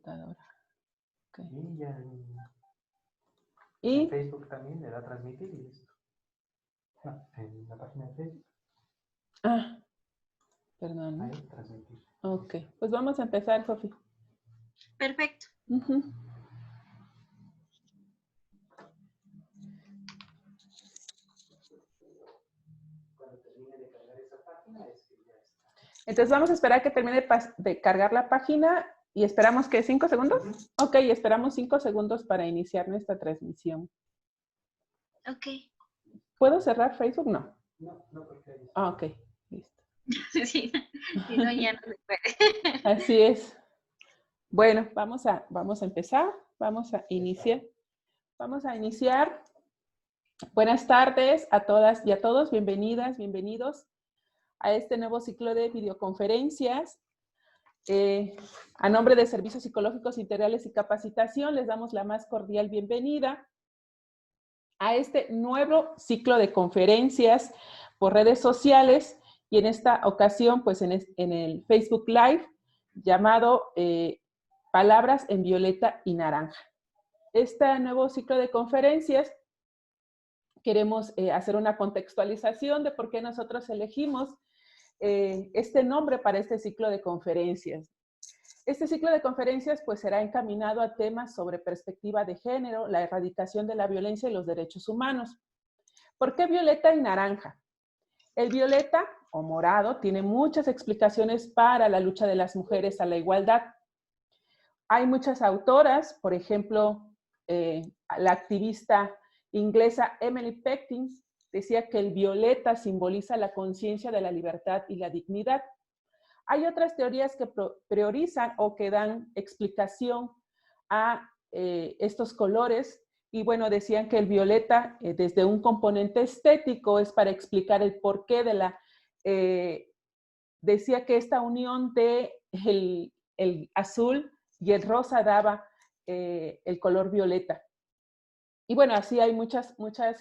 computadora. Okay. Y ya Y en Facebook también le da a transmitir y listo. No, en la página de Facebook. Ah, perdón. Ahí, transmitir. Ok, pues vamos a empezar, Sofi. Perfecto. Cuando termine de cargar esa página es que ya está. Entonces vamos a esperar que termine de cargar la página y esperamos que 5 segundos. Ok, esperamos 5 segundos para iniciar nuestra transmisión. Ok. ¿Puedo cerrar Facebook? No. No, porque ahí está. Ah, ok, listo. Sí, si no, ya no se puede. Así es. Bueno, vamos a empezar. Vamos a iniciar. Buenas tardes a todas y a todos. Bienvenidas, bienvenidos a este nuevo ciclo de videoconferencias. A nombre de Servicios Psicológicos Integrales y Capacitación, les damos la más cordial bienvenida a este nuevo ciclo de conferencias por redes sociales y en esta ocasión, pues en el Facebook Live, llamado Palabras en Violeta y Naranja. Este nuevo ciclo de conferencias queremos hacer una contextualización de por qué nosotros elegimos este nombre para este ciclo de conferencias. Este ciclo de conferencias pues será encaminado a temas sobre perspectiva de género, la erradicación de la violencia y los derechos humanos. ¿Por qué violeta y naranja? El violeta o morado tiene muchas explicaciones para la lucha de las mujeres a la igualdad. Hay muchas autoras, por ejemplo, la activista inglesa Emily Pectin decía que el violeta simboliza la conciencia de la libertad y la dignidad. Hay otras teorías que priorizan o que dan explicación a estos colores y bueno, decían que el violeta desde un componente estético es para explicar el porqué de la... decía que esta unión de el azul y el rosa daba el color violeta. Y bueno, así hay muchas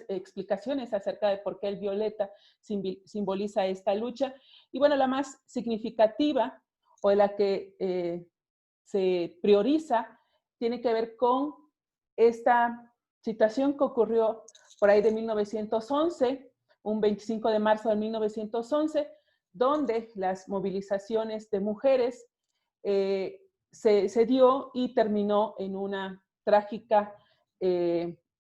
explicaciones acerca de por qué el violeta simboliza esta lucha. Y bueno, la más significativa o la que se prioriza tiene que ver con esta situación que ocurrió por ahí de 1911, un 25 de marzo de 1911, donde las movilizaciones de mujeres se dio y terminó en una trágica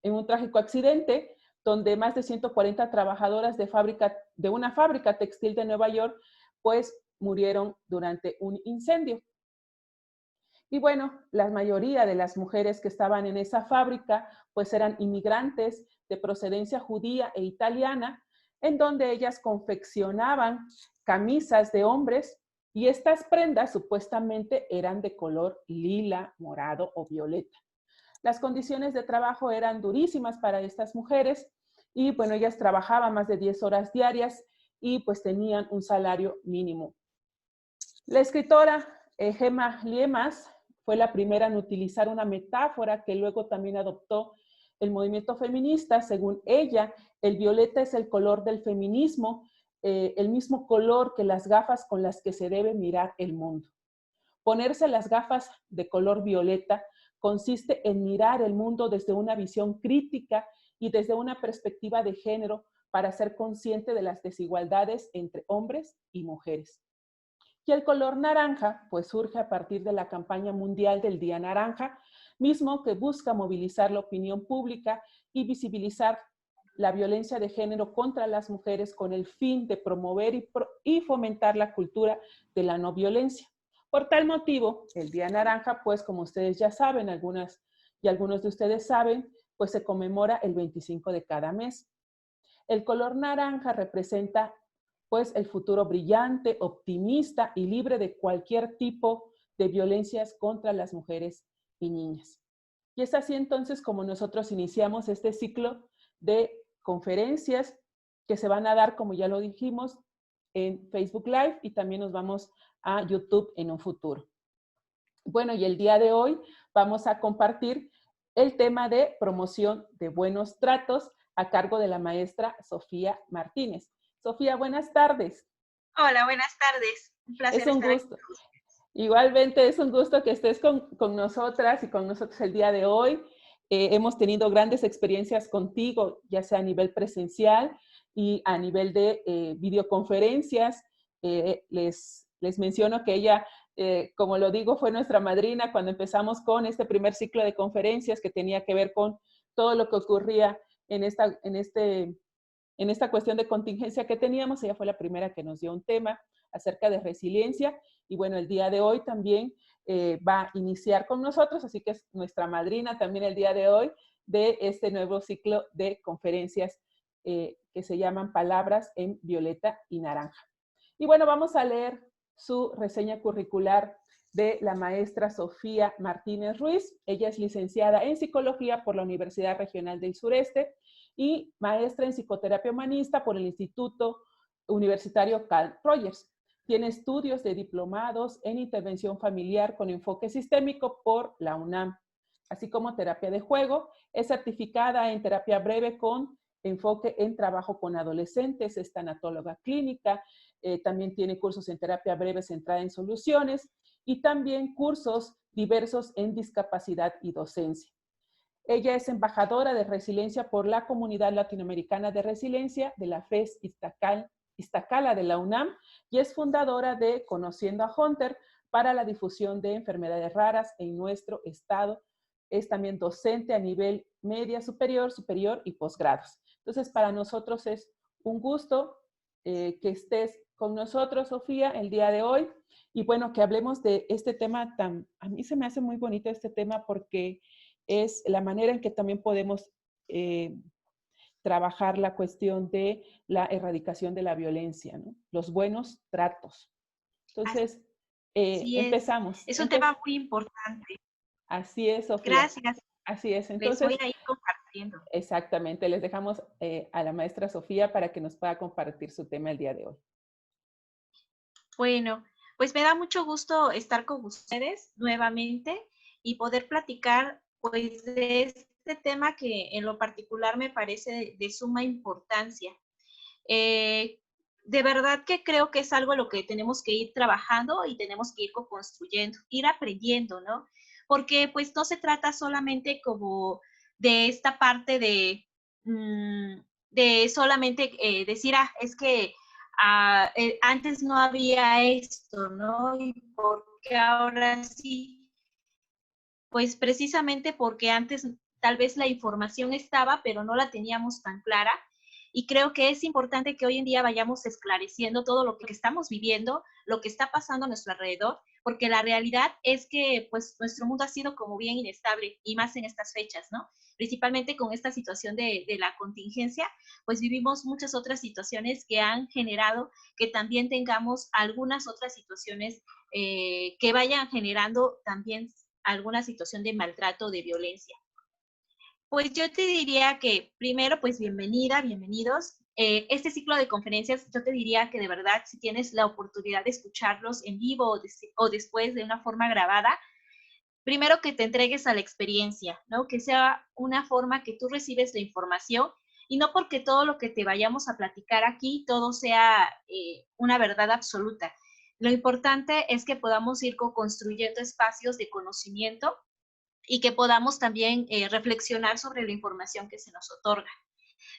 en un trágico accidente donde más de 140 trabajadoras de una fábrica textil de Nueva York, pues murieron durante un incendio. Y bueno, la mayoría de las mujeres que estaban en esa fábrica, pues eran inmigrantes de procedencia judía e italiana, en donde ellas confeccionaban camisas de hombres y estas prendas supuestamente eran de color lila, morado o violeta. Las condiciones de trabajo eran durísimas para estas mujeres y bueno, ellas trabajaban más de 10 horas diarias y pues tenían un salario mínimo. La escritora Gemma Liemas fue la primera en utilizar una metáfora que luego también adoptó el movimiento feminista. Según ella, el violeta es el color del feminismo, el mismo color que las gafas con las que se debe mirar el mundo. Ponerse las gafas de color violeta consiste en mirar el mundo desde una visión crítica y desde una perspectiva de género para ser consciente de las desigualdades entre hombres y mujeres. Y el color naranja, pues surge a partir de la campaña mundial del Día Naranja, mismo que busca movilizar la opinión pública y visibilizar la violencia de género contra las mujeres con el fin de promover y fomentar la cultura de la no violencia. Por tal motivo, el Día Naranja, pues como ustedes ya saben, algunos de ustedes saben, pues se conmemora el 25 de cada mes. El color naranja representa pues el futuro brillante, optimista y libre de cualquier tipo de violencias contra las mujeres y niñas. Y es así entonces como nosotros iniciamos este ciclo de conferencias que se van a dar, como ya lo dijimos, en Facebook Live y también nos vamos a YouTube en un futuro. Bueno, y el día de hoy vamos a compartir el tema de promoción de buenos tratos a cargo de la maestra Sofía Martínez. Sofía, buenas tardes. Hola, buenas tardes. Un placer Es un estar gusto. aquí. Igualmente es un gusto que estés con nosotras y con nosotros el día de hoy. Hemos tenido grandes experiencias contigo, ya sea a nivel presencial y a nivel de videoconferencias. Les menciono que ella, como lo digo, fue nuestra madrina cuando empezamos con este primer ciclo de conferencias que tenía que ver con todo lo que ocurría en esta cuestión de contingencia que teníamos. Ella fue la primera que nos dio un tema acerca de resiliencia. Y bueno, el día de hoy también va a iniciar con nosotros, así que es nuestra madrina también el día de hoy de este nuevo ciclo de conferencias que se llaman Palabras en Violeta y Naranja. Y bueno, vamos a leer su reseña curricular de la maestra Sofía Martínez Ruiz. Ella es licenciada en Psicología por la Universidad Regional del Sureste y maestra en Psicoterapia Humanista por el Instituto Universitario Carl Rogers. Tiene estudios de diplomados en intervención familiar con enfoque sistémico por la UNAM, así como terapia de juego. Es certificada en terapia breve con enfoque en trabajo con adolescentes, es tanatóloga clínica, también tiene cursos en terapia breve centrada en soluciones y también cursos diversos en discapacidad y docencia. Ella es embajadora de resiliencia por la Comunidad Latinoamericana de Resiliencia de la FES Iztacala de la UNAM y es fundadora de Conociendo a Hunter para la difusión de enfermedades raras en nuestro estado. Es también docente a nivel media superior, superior y posgrados. Entonces, para nosotros es un gusto que estés con nosotros, Sofía, el día de hoy. Y bueno, que hablemos de este tema a mí se me hace muy bonito este tema porque es la manera en que también podemos trabajar la cuestión de la erradicación de la violencia, ¿no? Los buenos tratos. Entonces, Así empezamos. es un tema muy importante. Así es, Sofía. Gracias. Así es. Les voy Entonces, a ir compartiendo. exactamente, les dejamos a la maestra Sofía para que nos pueda compartir su tema el día de hoy. Bueno, pues me da mucho gusto estar con ustedes nuevamente y poder platicar pues de este tema que en lo particular me parece de suma importancia. De verdad que creo que es algo lo que tenemos que ir trabajando y tenemos que ir construyendo, ir aprendiendo, ¿no? Porque pues no se trata solamente como de esta parte de solamente decir, es que antes no había esto, ¿no? Y porque ahora sí, pues precisamente porque antes tal vez la información estaba, pero no la teníamos tan clara. Y creo que es importante que hoy en día vayamos esclareciendo todo lo que estamos viviendo, lo que está pasando a nuestro alrededor, porque la realidad es que pues nuestro mundo ha sido como bien inestable y más en estas fechas, ¿no? Principalmente con esta situación de la contingencia, pues vivimos muchas otras situaciones que han generado que también tengamos algunas otras situaciones que vayan generando también alguna situación de maltrato o de violencia. Pues yo te diría que primero, pues bienvenida, bienvenidos. Este ciclo de conferencias, yo te diría que de verdad, si tienes la oportunidad de escucharlos en vivo o después de una forma grabada, primero que te entregues a la experiencia, ¿no? Que sea una forma que tú recibes la información y no porque todo lo que te vayamos a platicar aquí, todo sea una verdad absoluta. Lo importante es que podamos ir construyendo espacios de conocimiento y que podamos también reflexionar sobre la información que se nos otorga.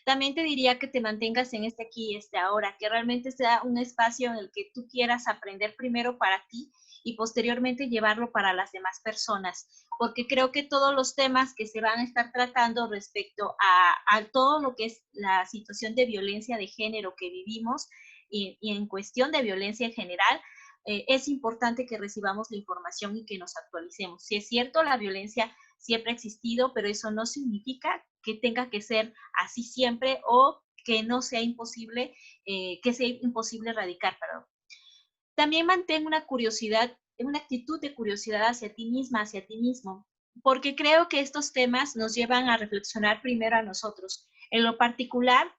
También te diría que te mantengas en este aquí y este ahora, que realmente sea un espacio en el que tú quieras aprender primero para ti y posteriormente llevarlo para las demás personas, porque creo que todos los temas que se van a estar tratando respecto a todo lo que es la situación de violencia de género que vivimos y en cuestión de violencia en general, es importante que recibamos la información y que nos actualicemos. Si es cierto, la violencia siempre ha existido, pero eso no significa que tenga que ser así siempre o que no sea imposible, que sea imposible erradicar, perdón. También mantén una curiosidad, una actitud de curiosidad hacia ti misma, hacia ti mismo, porque creo que estos temas nos llevan a reflexionar primero a nosotros. En lo particular,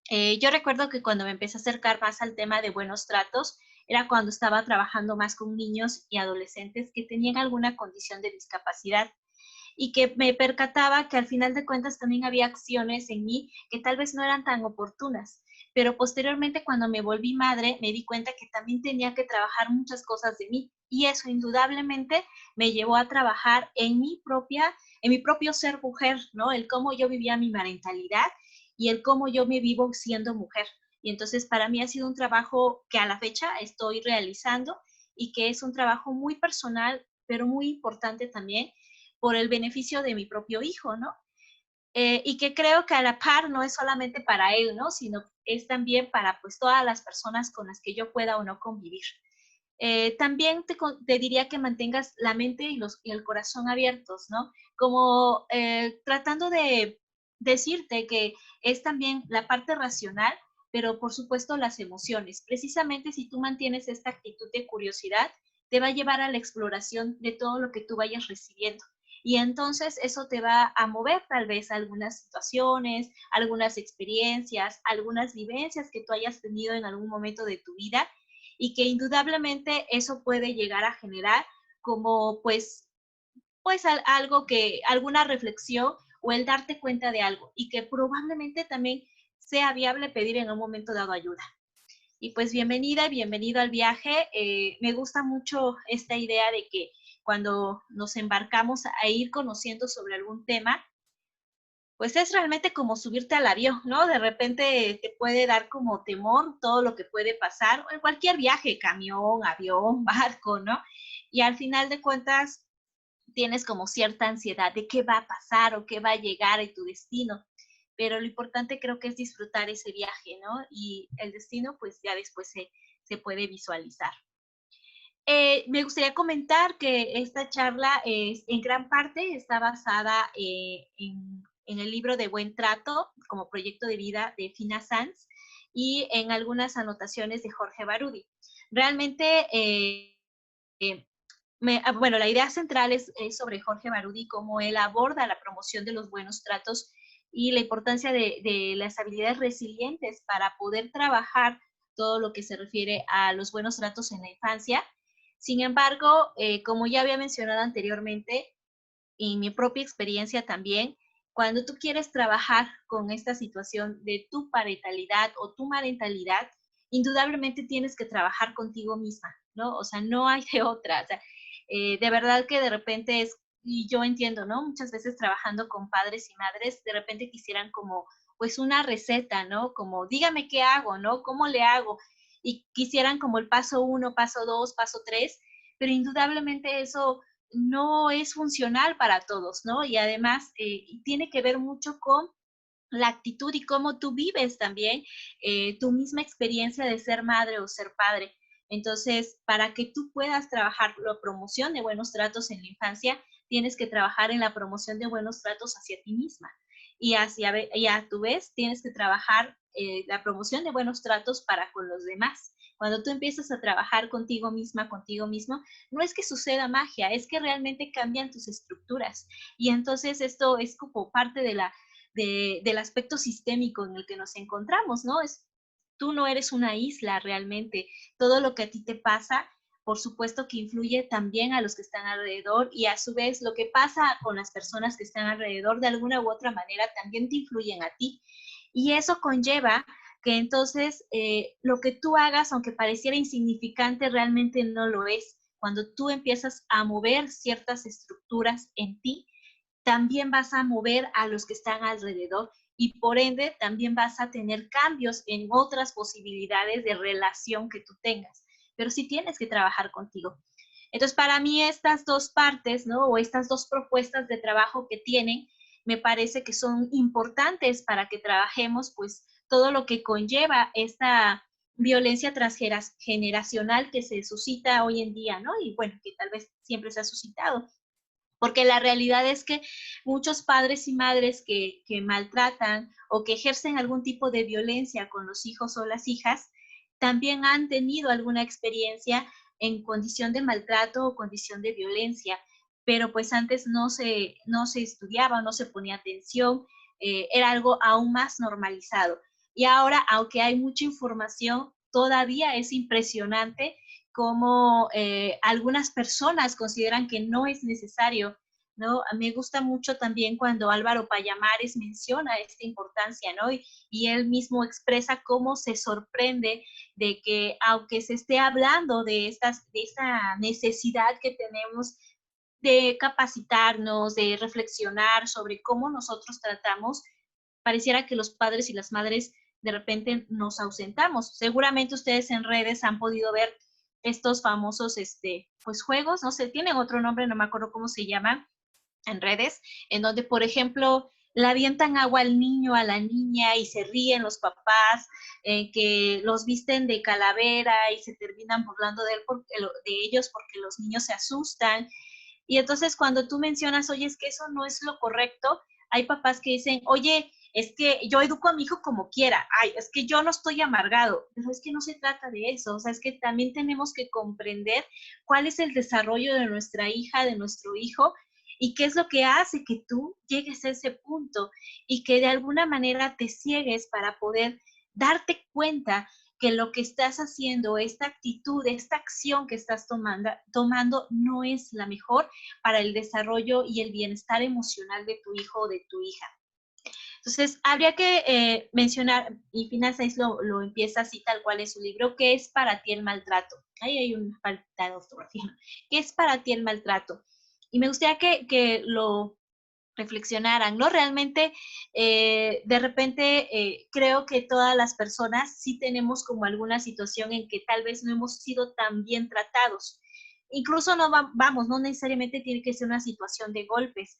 yo recuerdo que cuando me empecé a acercar más al tema de buenos tratos, era cuando estaba trabajando más con niños y adolescentes que tenían alguna condición de discapacidad y que me percataba que al final de cuentas también había acciones en mí que tal vez no eran tan oportunas, pero posteriormente cuando me volví madre me di cuenta que también tenía que trabajar muchas cosas de mí, y eso indudablemente me llevó a trabajar en mi propio ser mujer, ¿no? El cómo yo vivía mi parentalidad y el cómo yo me vivo siendo mujer. Y entonces para mí ha sido un trabajo que a la fecha estoy realizando y que es un trabajo muy personal, pero muy importante también por el beneficio de mi propio hijo, ¿no? Y que creo que a la par no es solamente para él, ¿no? Sino es también para pues todas las personas con las que yo pueda o no convivir. También te diría que mantengas la mente y el corazón abiertos, ¿no? Como tratando de decirte que es también la parte racional, pero por supuesto las emociones. Precisamente si tú mantienes esta actitud de curiosidad, te va a llevar a la exploración de todo lo que tú vayas recibiendo. Y entonces eso te va a mover tal vez a algunas situaciones, algunas experiencias, algunas vivencias que tú hayas tenido en algún momento de tu vida, y que indudablemente eso puede llegar a generar como pues algo que, alguna reflexión o el darte cuenta de algo, y que probablemente también sea viable pedir en un momento dado ayuda. Y pues bienvenida y bienvenido al viaje. Me gusta mucho esta idea de que cuando nos embarcamos a ir conociendo sobre algún tema, pues es realmente como subirte al avión, ¿no? De repente te puede dar como temor todo lo que puede pasar en cualquier viaje, camión, avión, barco, ¿no? Y al final de cuentas tienes como cierta ansiedad de qué va a pasar o qué va a llegar a tu destino. Pero lo importante creo que es disfrutar ese viaje, ¿no? Y el destino pues ya después se puede visualizar. Me gustaría comentar que esta charla en gran parte está basada en el libro de Buen Trato como proyecto de vida de Fina Sanz y en algunas anotaciones de Jorge Barudi. Realmente, bueno, la idea central es sobre Jorge Barudi, cómo él aborda la promoción de los buenos tratos y la importancia de las habilidades resilientes para poder trabajar todo lo que se refiere a los buenos tratos en la infancia. Sin embargo, como ya había mencionado anteriormente, y mi propia experiencia también, cuando tú quieres trabajar con esta situación de tu parentalidad o tu marentalidad, indudablemente tienes que trabajar contigo misma, ¿no? O sea, no hay de otra. O sea, de verdad que de repente es, y yo entiendo, ¿no? Muchas veces trabajando con padres y madres, de repente quisieran como, pues una receta, ¿no? Como, dígame qué hago, ¿no? ¿Cómo le hago? Y quisieran como el paso 1, paso 2, paso 3, pero indudablemente eso no es funcional para todos, ¿no? Y además tiene que ver mucho con la actitud y cómo tú vives también tu misma experiencia de ser madre o ser padre. Entonces, para que tú puedas trabajar la promoción de buenos tratos en la infancia, tienes que trabajar en la promoción de buenos tratos hacia ti misma. Y a tu vez tienes que trabajar la promoción de buenos tratos para con los demás. Cuando tú empiezas a trabajar contigo misma, contigo mismo, no es que suceda magia, es que realmente cambian tus estructuras. Y entonces esto es como parte del aspecto sistémico en el que nos encontramos, ¿no? Tú no eres una isla realmente. Todo lo que a ti te pasa, por supuesto que influye también a los que están alrededor, y a su vez lo que pasa con las personas que están alrededor de alguna u otra manera también te influyen a ti. Y eso conlleva que entonces lo que tú hagas, aunque pareciera insignificante, realmente no lo es. Cuando tú empiezas a mover ciertas estructuras en ti, también vas a mover a los que están alrededor, y por ende también vas a tener cambios en otras posibilidades de relación que tú tengas. Pero sí tienes que trabajar contigo. Entonces, para mí estas dos partes, ¿no? O estas dos propuestas de trabajo que tienen, me parece que son importantes para que trabajemos, pues, todo lo que conlleva esta violencia transgeneracional que se suscita hoy en día, ¿no? Y bueno, que tal vez siempre se ha suscitado. Porque la realidad es que muchos padres y madres que maltratan o que ejercen algún tipo de violencia con los hijos o las hijas, también han tenido alguna experiencia en condición de maltrato o condición de violencia, pero pues antes no se estudiaba, no se ponía atención, era algo aún más normalizado. Y ahora, aunque hay mucha información, todavía es impresionante cómo algunas personas consideran que no es necesario ¿no? Me gusta mucho también cuando Álvaro Payamares menciona esta importancia, ¿no? Y él mismo expresa cómo se sorprende de que aunque se esté hablando de esta necesidad que tenemos de capacitarnos, de reflexionar sobre cómo nosotros tratamos, pareciera que los padres y las madres de repente nos ausentamos. Seguramente ustedes en redes han podido ver estos famosos pues juegos, no sé, tienen otro nombre, no me acuerdo cómo se llaman en redes, en donde, por ejemplo, le avientan agua al niño, a la niña, y se ríen los papás, que los visten de calavera y se terminan burlando de ellos porque los niños se asustan. Y entonces cuando tú mencionas, oye, es que eso no es lo correcto, hay papás que dicen, oye, es que yo educo a mi hijo como quiera, ay, es que yo no estoy amargado, pero es que no se trata de eso, o sea, es que también tenemos que comprender cuál es el desarrollo de nuestra hija, de nuestro hijo, y qué es lo que hace que tú llegues a ese punto y que de alguna manera te ciegues para poder darte cuenta que lo que estás haciendo, esta actitud, esta acción que estás tomando no es la mejor para el desarrollo y el bienestar emocional de tu hijo o de tu hija. Entonces, habría que mencionar, y Pina Saiz lo empieza así tal cual en su libro, ¿qué es para ti el maltrato? Ahí hay una falta de ortografía. ¿Qué es para ti el maltrato? Y me gustaría que lo reflexionaran, ¿no? Realmente, de repente, creo que todas las personas sí tenemos como alguna situación en que tal vez no hemos sido tan bien tratados. Incluso no vamos, no necesariamente tiene que ser una situación de golpes,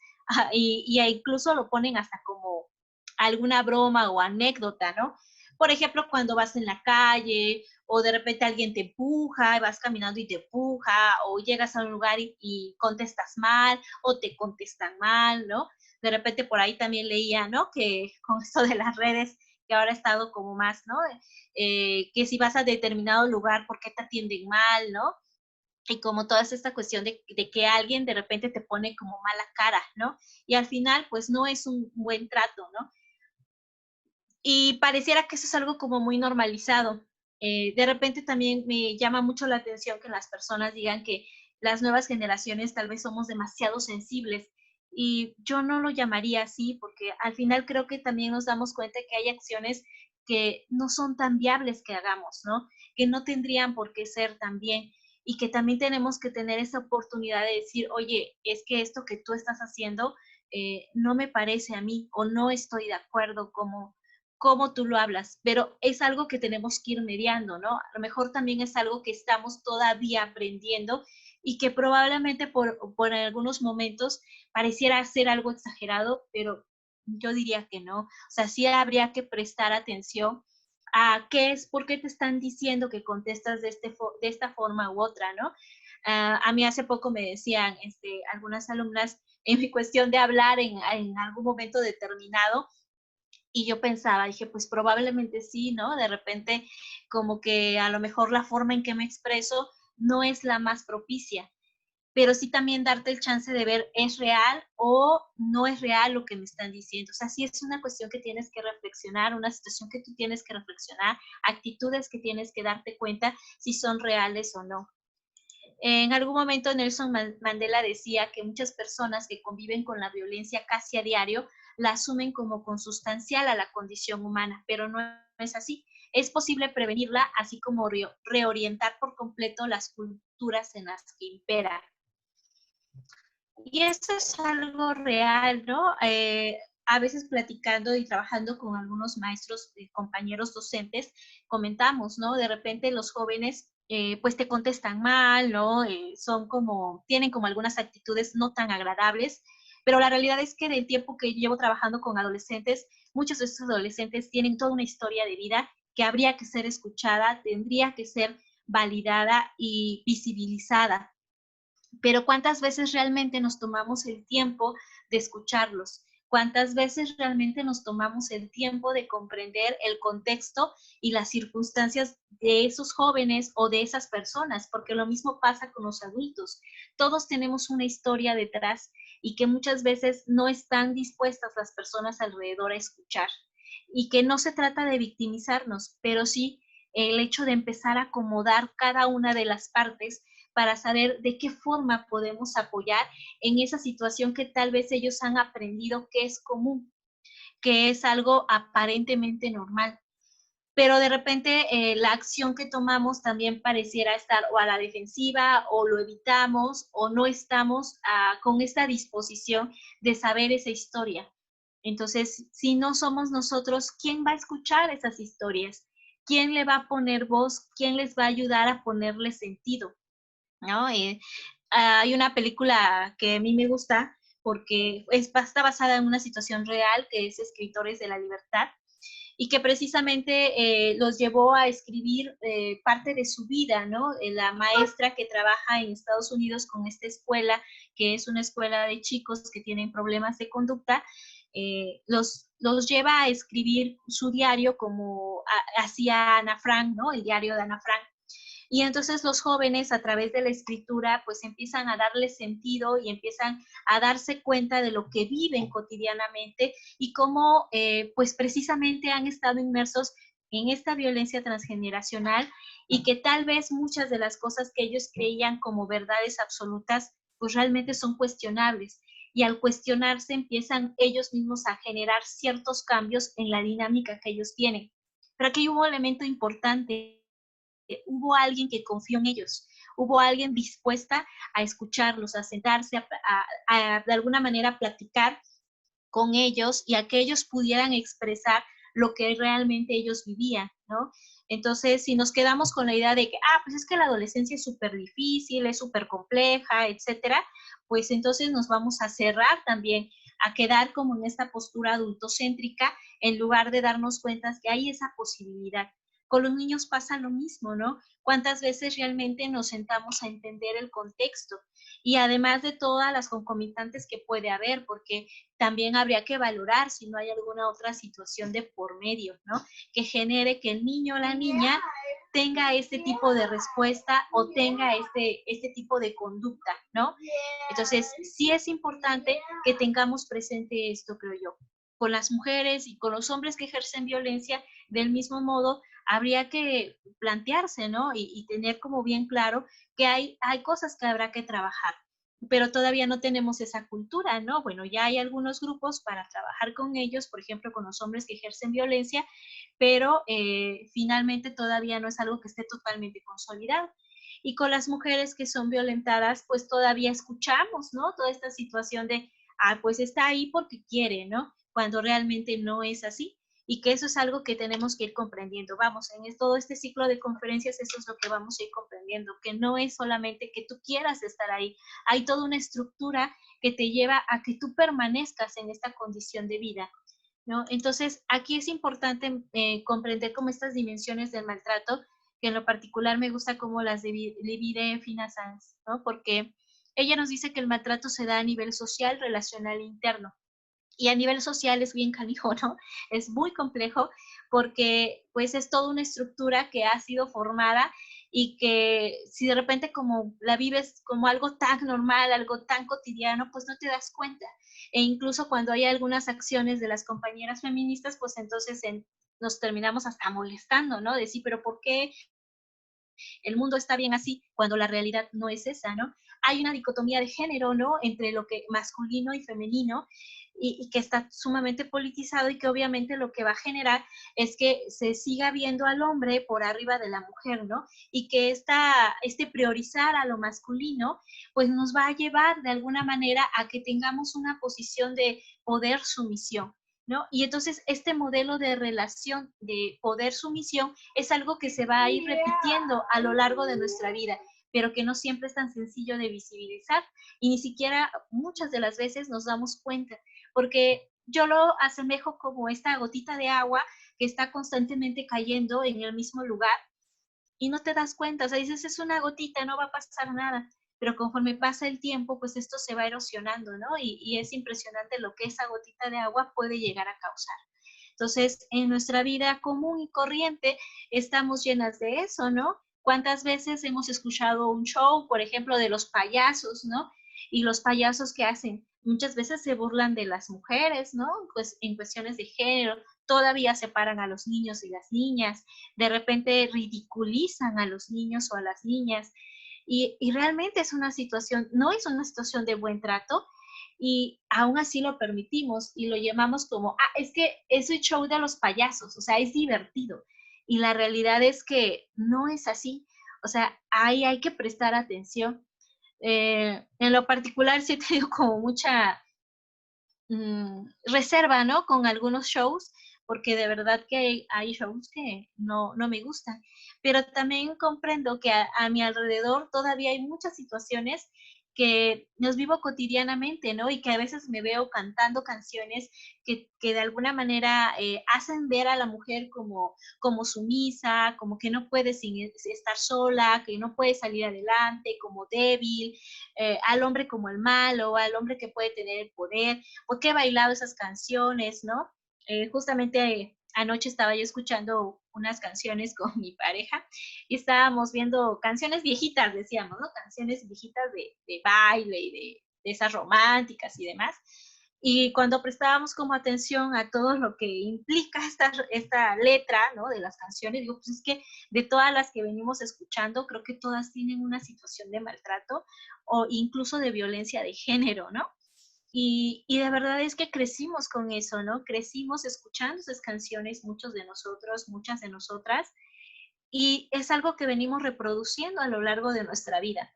y incluso lo ponen hasta como alguna broma o anécdota, ¿no? Por ejemplo, cuando vas en la calle o de repente alguien te empuja, vas caminando y te empuja, o llegas a un lugar y contestas mal o te contestan mal, ¿no? De repente por ahí también leía, ¿no? Que con esto de las redes, que ahora ha estado como más, ¿no? Que si vas a determinado lugar, ¿por qué te atienden mal, ¿no? Y como toda esta cuestión de que alguien de repente te pone como mala cara, ¿no? Y al final, pues no es un buen trato, ¿no? Y pareciera que eso es algo como muy normalizado. De repente también me llama mucho la atención que las personas digan que las nuevas generaciones tal vez somos demasiado sensibles. Y yo no lo llamaría así, porque al final creo que también nos damos cuenta que hay acciones que no son tan viables que hagamos, ¿no? Que no tendrían por qué ser tan bien. Y que también tenemos que tener esa oportunidad de decir, oye, es que esto que tú estás haciendo no me parece a mí, o no estoy de acuerdo como cómo tú lo hablas, pero es algo que tenemos que ir mediando, ¿no? A lo mejor también es algo que estamos todavía aprendiendo y que probablemente por algunos momentos pareciera ser algo exagerado, pero yo diría que no. O sea, sí habría que prestar atención a qué es, por qué te están diciendo que contestas de esta forma u otra, ¿no? A mí hace poco me decían algunas alumnas en mi cuestión de hablar en algún momento determinado, y yo pensaba, dije, pues probablemente sí, ¿no? De repente, como que a lo mejor la forma en que me expreso no es la más propicia, pero sí también darte el chance de ver, ¿es real o no es real lo que me están diciendo? O sea, sí es una cuestión que tienes que reflexionar, una situación que tú tienes que reflexionar, actitudes que tienes que darte cuenta si son reales o no. En algún momento Nelson Mandela decía que muchas personas que conviven con la violencia casi a diario la asumen como consustancial a la condición humana, pero no es así. Es posible prevenirla, así como reorientar por completo las culturas en las que impera. Y eso es algo real, ¿no? A veces platicando y trabajando con algunos maestros, compañeros docentes, comentamos, ¿no? De repente los jóvenes pues te contestan mal, ¿no? Tienen como algunas actitudes no tan agradables, pero la realidad es que del tiempo que llevo trabajando con adolescentes, muchos de estos adolescentes tienen toda una historia de vida que habría que ser escuchada, tendría que ser validada y visibilizada. Pero ¿cuántas veces realmente nos tomamos el tiempo de escucharlos? ¿Cuántas veces realmente nos tomamos el tiempo de comprender el contexto y las circunstancias de esos jóvenes o de esas personas? Porque lo mismo pasa con los adultos. Todos tenemos una historia detrás y que muchas veces no están dispuestas las personas alrededor a escuchar. Y que no se trata de victimizarnos, pero sí el hecho de empezar a acomodar cada una de las partes para saber de qué forma podemos apoyar en esa situación que tal vez ellos han aprendido que es común, que es algo aparentemente normal. Pero de repente la acción que tomamos también pareciera estar o a la defensiva, o lo evitamos, o no estamos con esta disposición de saber esa historia. Entonces, si no somos nosotros, ¿quién va a escuchar esas historias? ¿Quién le va a poner voz? ¿Quién les va a ayudar a ponerle sentido? ¿No? Hay una película que a mí me gusta porque está basada en una situación real, que es Escritores de la Libertad, y que precisamente los llevó a escribir parte de su vida, ¿no? La maestra que trabaja en Estados Unidos con esta escuela, que es una escuela de chicos que tienen problemas de conducta, los lleva a escribir su diario como hacía Ana Frank, ¿no? El diario de Ana Frank. Y entonces los jóvenes a través de la escritura pues empiezan a darle sentido y empiezan a darse cuenta de lo que viven cotidianamente y cómo pues precisamente han estado inmersos en esta violencia transgeneracional y que tal vez muchas de las cosas que ellos creían como verdades absolutas pues realmente son cuestionables. Y al cuestionarse empiezan ellos mismos a generar ciertos cambios en la dinámica que ellos tienen. Pero aquí hubo un elemento importante. Hubo alguien que confió en ellos, hubo alguien dispuesta a escucharlos, a sentarse, de alguna manera platicar con ellos y a que ellos pudieran expresar lo que realmente ellos vivían, ¿no? Entonces, si nos quedamos con la idea de que, pues es que la adolescencia es súper difícil, es súper compleja, etcétera, pues entonces nos vamos a cerrar también, a quedar como en esta postura adultocéntrica, en lugar de darnos cuenta que hay esa posibilidad. Con los niños pasa lo mismo, ¿no? ¿Cuántas veces realmente nos sentamos a entender el contexto? Y además de todas las concomitantes que puede haber, porque también habría que valorar si no hay alguna otra situación de por medio, ¿no? Que genere que el niño o la niña tenga este tipo de respuesta o tenga este tipo de conducta, ¿no? Entonces, sí es importante que tengamos presente esto, creo yo. Con las mujeres y con los hombres que ejercen violencia, del mismo modo, habría que plantearse, ¿no? Y tener como bien claro que hay cosas que habrá que trabajar, pero todavía no tenemos esa cultura, ¿no? Bueno, ya hay algunos grupos para trabajar con ellos, por ejemplo, con los hombres que ejercen violencia, pero finalmente todavía no es algo que esté totalmente consolidado. Y con las mujeres que son violentadas, pues todavía escuchamos, ¿no? Toda esta situación de, pues está ahí porque quiere, ¿no? Cuando realmente no es así. Y que eso es algo que tenemos que ir comprendiendo. Vamos, en todo este ciclo de conferencias eso es lo que vamos a ir comprendiendo, que no es solamente que tú quieras estar ahí, hay toda una estructura que te lleva a que tú permanezcas en esta condición de vida, ¿no? Entonces, aquí es importante comprender como estas dimensiones del maltrato, que en lo particular me gusta cómo las divide Fina Sanz, ¿no? Porque ella nos dice que el maltrato se da a nivel social, relacional e interno. Y a nivel social es bien canijo, ¿no? Es muy complejo porque pues es toda una estructura que ha sido formada y que si de repente como la vives como algo tan normal, algo tan cotidiano, pues no te das cuenta. E incluso cuando hay algunas acciones de las compañeras feministas, pues entonces nos terminamos hasta molestando, ¿no? Decir, pero ¿por qué el mundo está bien así cuando la realidad no es esa, ¿no? Hay una dicotomía de género, ¿no? Entre lo que masculino y femenino y que está sumamente politizado y que obviamente lo que va a generar es que se siga viendo al hombre por arriba de la mujer, ¿no? Y que este priorizar a lo masculino, pues nos va a llevar de alguna manera a que tengamos una posición de poder sumisión, ¿no? Y entonces este modelo de relación de poder-sumisión es algo que se va a ir repitiendo a lo largo de nuestra vida, pero que no siempre es tan sencillo de visibilizar y ni siquiera muchas de las veces nos damos cuenta, porque yo lo asemejo como esta gotita de agua que está constantemente cayendo en el mismo lugar y no te das cuenta, o sea, dices, es una gotita, no va a pasar nada, pero conforme pasa el tiempo, pues esto se va erosionando, ¿no? Y es impresionante lo que esa gotita de agua puede llegar a causar. Entonces, en nuestra vida común y corriente estamos llenas de eso, ¿no? ¿Cuántas veces hemos escuchado un show, por ejemplo, de los payasos, ¿no? Y los payasos que hacen, muchas veces se burlan de las mujeres, ¿no? Pues en cuestiones de género, todavía separan a los niños y las niñas, de repente ridiculizan a los niños o a las niñas. Y realmente es una situación, no es una situación de buen trato, y aún así lo permitimos y lo llamamos como, es que es el show de los payasos, o sea, es divertido. Y la realidad es que no es así. O sea, ahí hay que prestar atención. En lo particular sí he tenido como mucha reserva, ¿no? Con algunos shows, porque de verdad que hay shows que no me gustan. Pero también comprendo que a mi alrededor todavía hay muchas situaciones que los vivo cotidianamente, ¿no? Y que a veces me veo cantando canciones que de alguna manera hacen ver a la mujer como sumisa, como que no puede estar sola, que no puede salir adelante, como débil, al hombre como el malo, al hombre que puede tener el poder, porque he bailado esas canciones, ¿no? Justamente anoche estaba yo escuchando unas canciones con mi pareja y estábamos viendo canciones viejitas, decíamos, ¿no? Canciones viejitas de baile y de esas románticas y demás. Y cuando prestábamos como atención a todo lo que implica esta letra, ¿no? De las canciones, digo, pues es que de todas las que venimos escuchando, creo que todas tienen una situación de maltrato o incluso de violencia de género, ¿no? Y de verdad es que crecimos con eso, ¿no? Crecimos escuchando esas canciones, muchos de nosotros, muchas de nosotras, y es algo que venimos reproduciendo a lo largo de nuestra vida.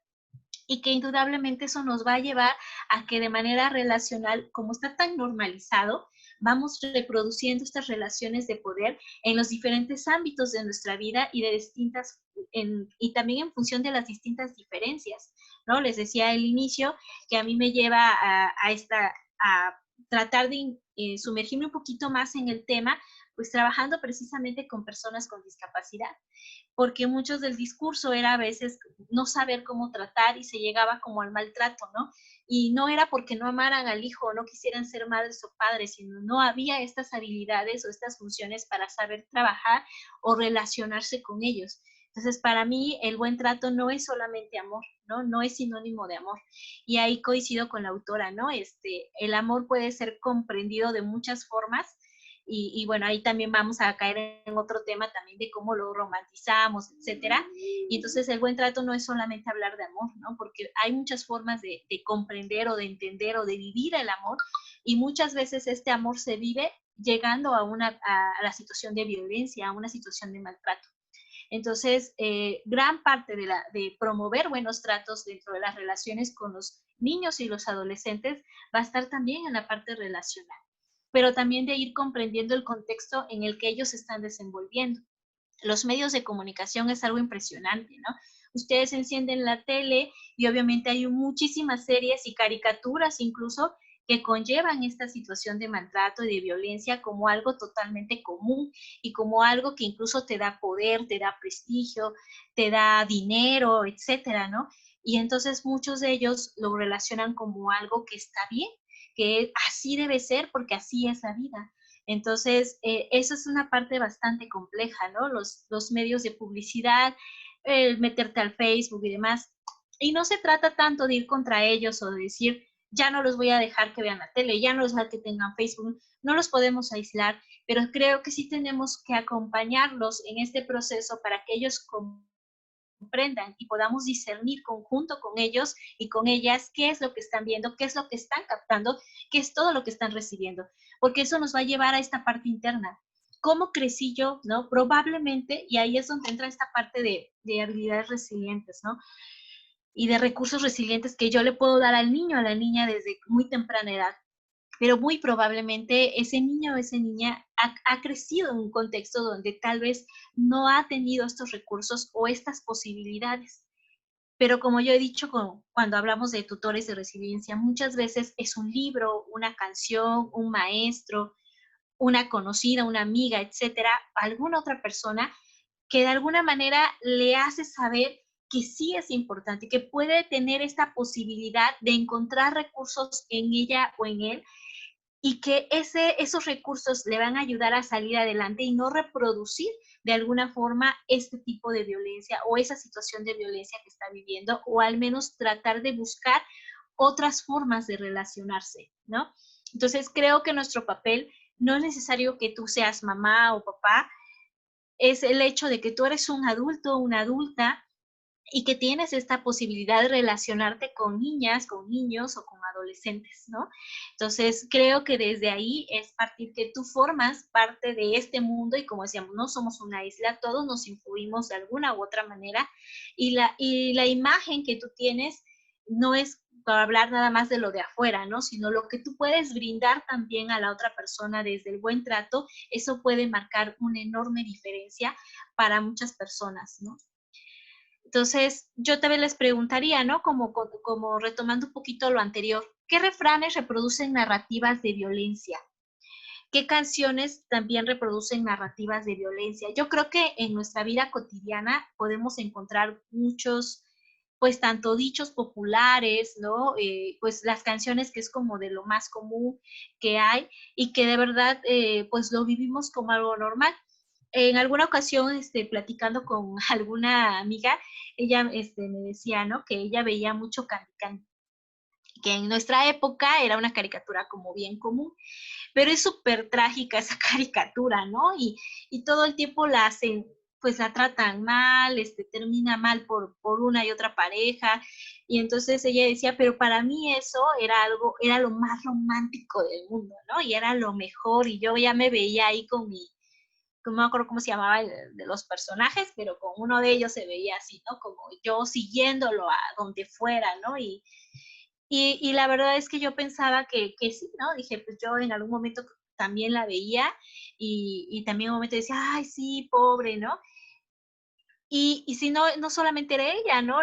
Y que indudablemente eso nos va a llevar a que de manera relacional, como está tan normalizado, vamos reproduciendo estas relaciones de poder en los diferentes ámbitos de nuestra vida y y también en función de las distintas diferencias, ¿no? Les decía al inicio que a mí me lleva a tratar de sumergirme un poquito más en el tema, pues trabajando precisamente con personas con discapacidad, porque muchos del discurso era a veces no saber cómo tratar y se llegaba como al maltrato, ¿no? Y no era porque no amaran al hijo o no quisieran ser madres o padres, sino no había estas habilidades o estas funciones para saber trabajar o relacionarse con ellos. Entonces, para mí, el buen trato no es solamente amor, ¿no? No es sinónimo de amor. Y ahí coincido con la autora, ¿no? El amor puede ser comprendido de muchas formas, y bueno, ahí también vamos a caer en otro tema también de cómo lo romantizamos, etcétera. Y entonces el buen trato no es solamente hablar de amor, ¿no? Porque hay muchas formas de comprender o de entender o de vivir el amor, y muchas veces este amor se vive llegando a la situación de violencia, a una situación de maltrato. Entonces, gran parte de promover buenos tratos dentro de las relaciones con los niños y los adolescentes va a estar también en la parte relacional, pero también de ir comprendiendo el contexto en el que ellos se están desenvolviendo. Los medios de comunicación es algo impresionante, ¿no? Ustedes encienden la tele y obviamente hay muchísimas series y caricaturas incluso que conllevan esta situación de maltrato y de violencia como algo totalmente común y como algo que incluso te da poder, te da prestigio, te da dinero, etcétera, ¿no? Y entonces muchos de ellos lo relacionan como algo que está bien, que así debe ser porque así es la vida. Entonces, eso es una parte bastante compleja, ¿no? Los medios de publicidad, meterte al Facebook y demás. Y no se trata tanto de ir contra ellos o de decir, ya no los voy a dejar que vean la tele, ya no los voy a dejar que tengan Facebook, no los podemos aislar, pero creo que sí tenemos que acompañarlos en este proceso para que ellos comprendan y podamos discernir conjunto con ellos y con ellas qué es lo que están viendo, qué es lo que están captando, qué es todo lo que están recibiendo, porque eso nos va a llevar a esta parte interna. ¿Cómo crecí yo? ¿No? Probablemente, y ahí es donde entra esta parte de habilidades resilientes, ¿no? Y de recursos resilientes que yo le puedo dar al niño, a la niña desde muy temprana edad. Pero muy probablemente ese niño o esa niña ha crecido en un contexto donde tal vez no ha tenido estos recursos o estas posibilidades. Pero como yo he dicho cuando hablamos de tutores de resiliencia, muchas veces es un libro, una canción, un maestro, una conocida, una amiga, etcétera, alguna otra persona que de alguna manera le hace saber que sí es importante, que puede tener esta posibilidad de encontrar recursos en ella o en él, y que esos recursos le van a ayudar a salir adelante y no reproducir de alguna forma este tipo de violencia o esa situación de violencia que está viviendo, o al menos tratar de buscar otras formas de relacionarse, ¿no? Entonces creo que nuestro papel no es necesario que tú seas mamá o papá, es el hecho de que tú eres un adulto, una adulta, y que tienes esta posibilidad de relacionarte con niñas, con niños o con adolescentes, ¿no? Entonces, creo que desde ahí es partir que tú formas parte de este mundo y como decíamos, no somos una isla, todos nos influimos de alguna u otra manera y la imagen que tú tienes no es para hablar nada más de lo de afuera, ¿no? Sino lo que tú puedes brindar también a la otra persona desde el buen trato, eso puede marcar una enorme diferencia para muchas personas, ¿no? Entonces, yo también les preguntaría, ¿no? Como retomando un poquito lo anterior, ¿qué refranes reproducen narrativas de violencia? ¿Qué canciones también reproducen narrativas de violencia? Yo creo que en nuestra vida cotidiana podemos encontrar muchos, pues tanto dichos populares, ¿no? Pues las canciones que es como de lo más común que hay y que de verdad, pues lo vivimos como algo normal. En alguna ocasión, platicando con alguna amiga, ella me decía, ¿no? Que ella veía mucho Candy Candy, que en nuestra época era una caricatura como bien común, pero es súper trágica esa caricatura, ¿no? Y todo el tiempo la hacen, pues la tratan mal, termina mal por una y otra pareja, y entonces ella decía, pero para mí eso era lo más romántico del mundo, ¿no? Y era lo mejor, y yo ya me veía ahí con no me acuerdo cómo se llamaba de los personajes, pero con uno de ellos se veía así, ¿no? Como yo siguiéndolo a donde fuera, ¿no? Y la verdad es que yo pensaba que sí, ¿no? Dije, pues yo en algún momento también la veía y también en un momento decía, ay, sí, pobre, ¿no? Y si no, no solamente era ella, ¿no?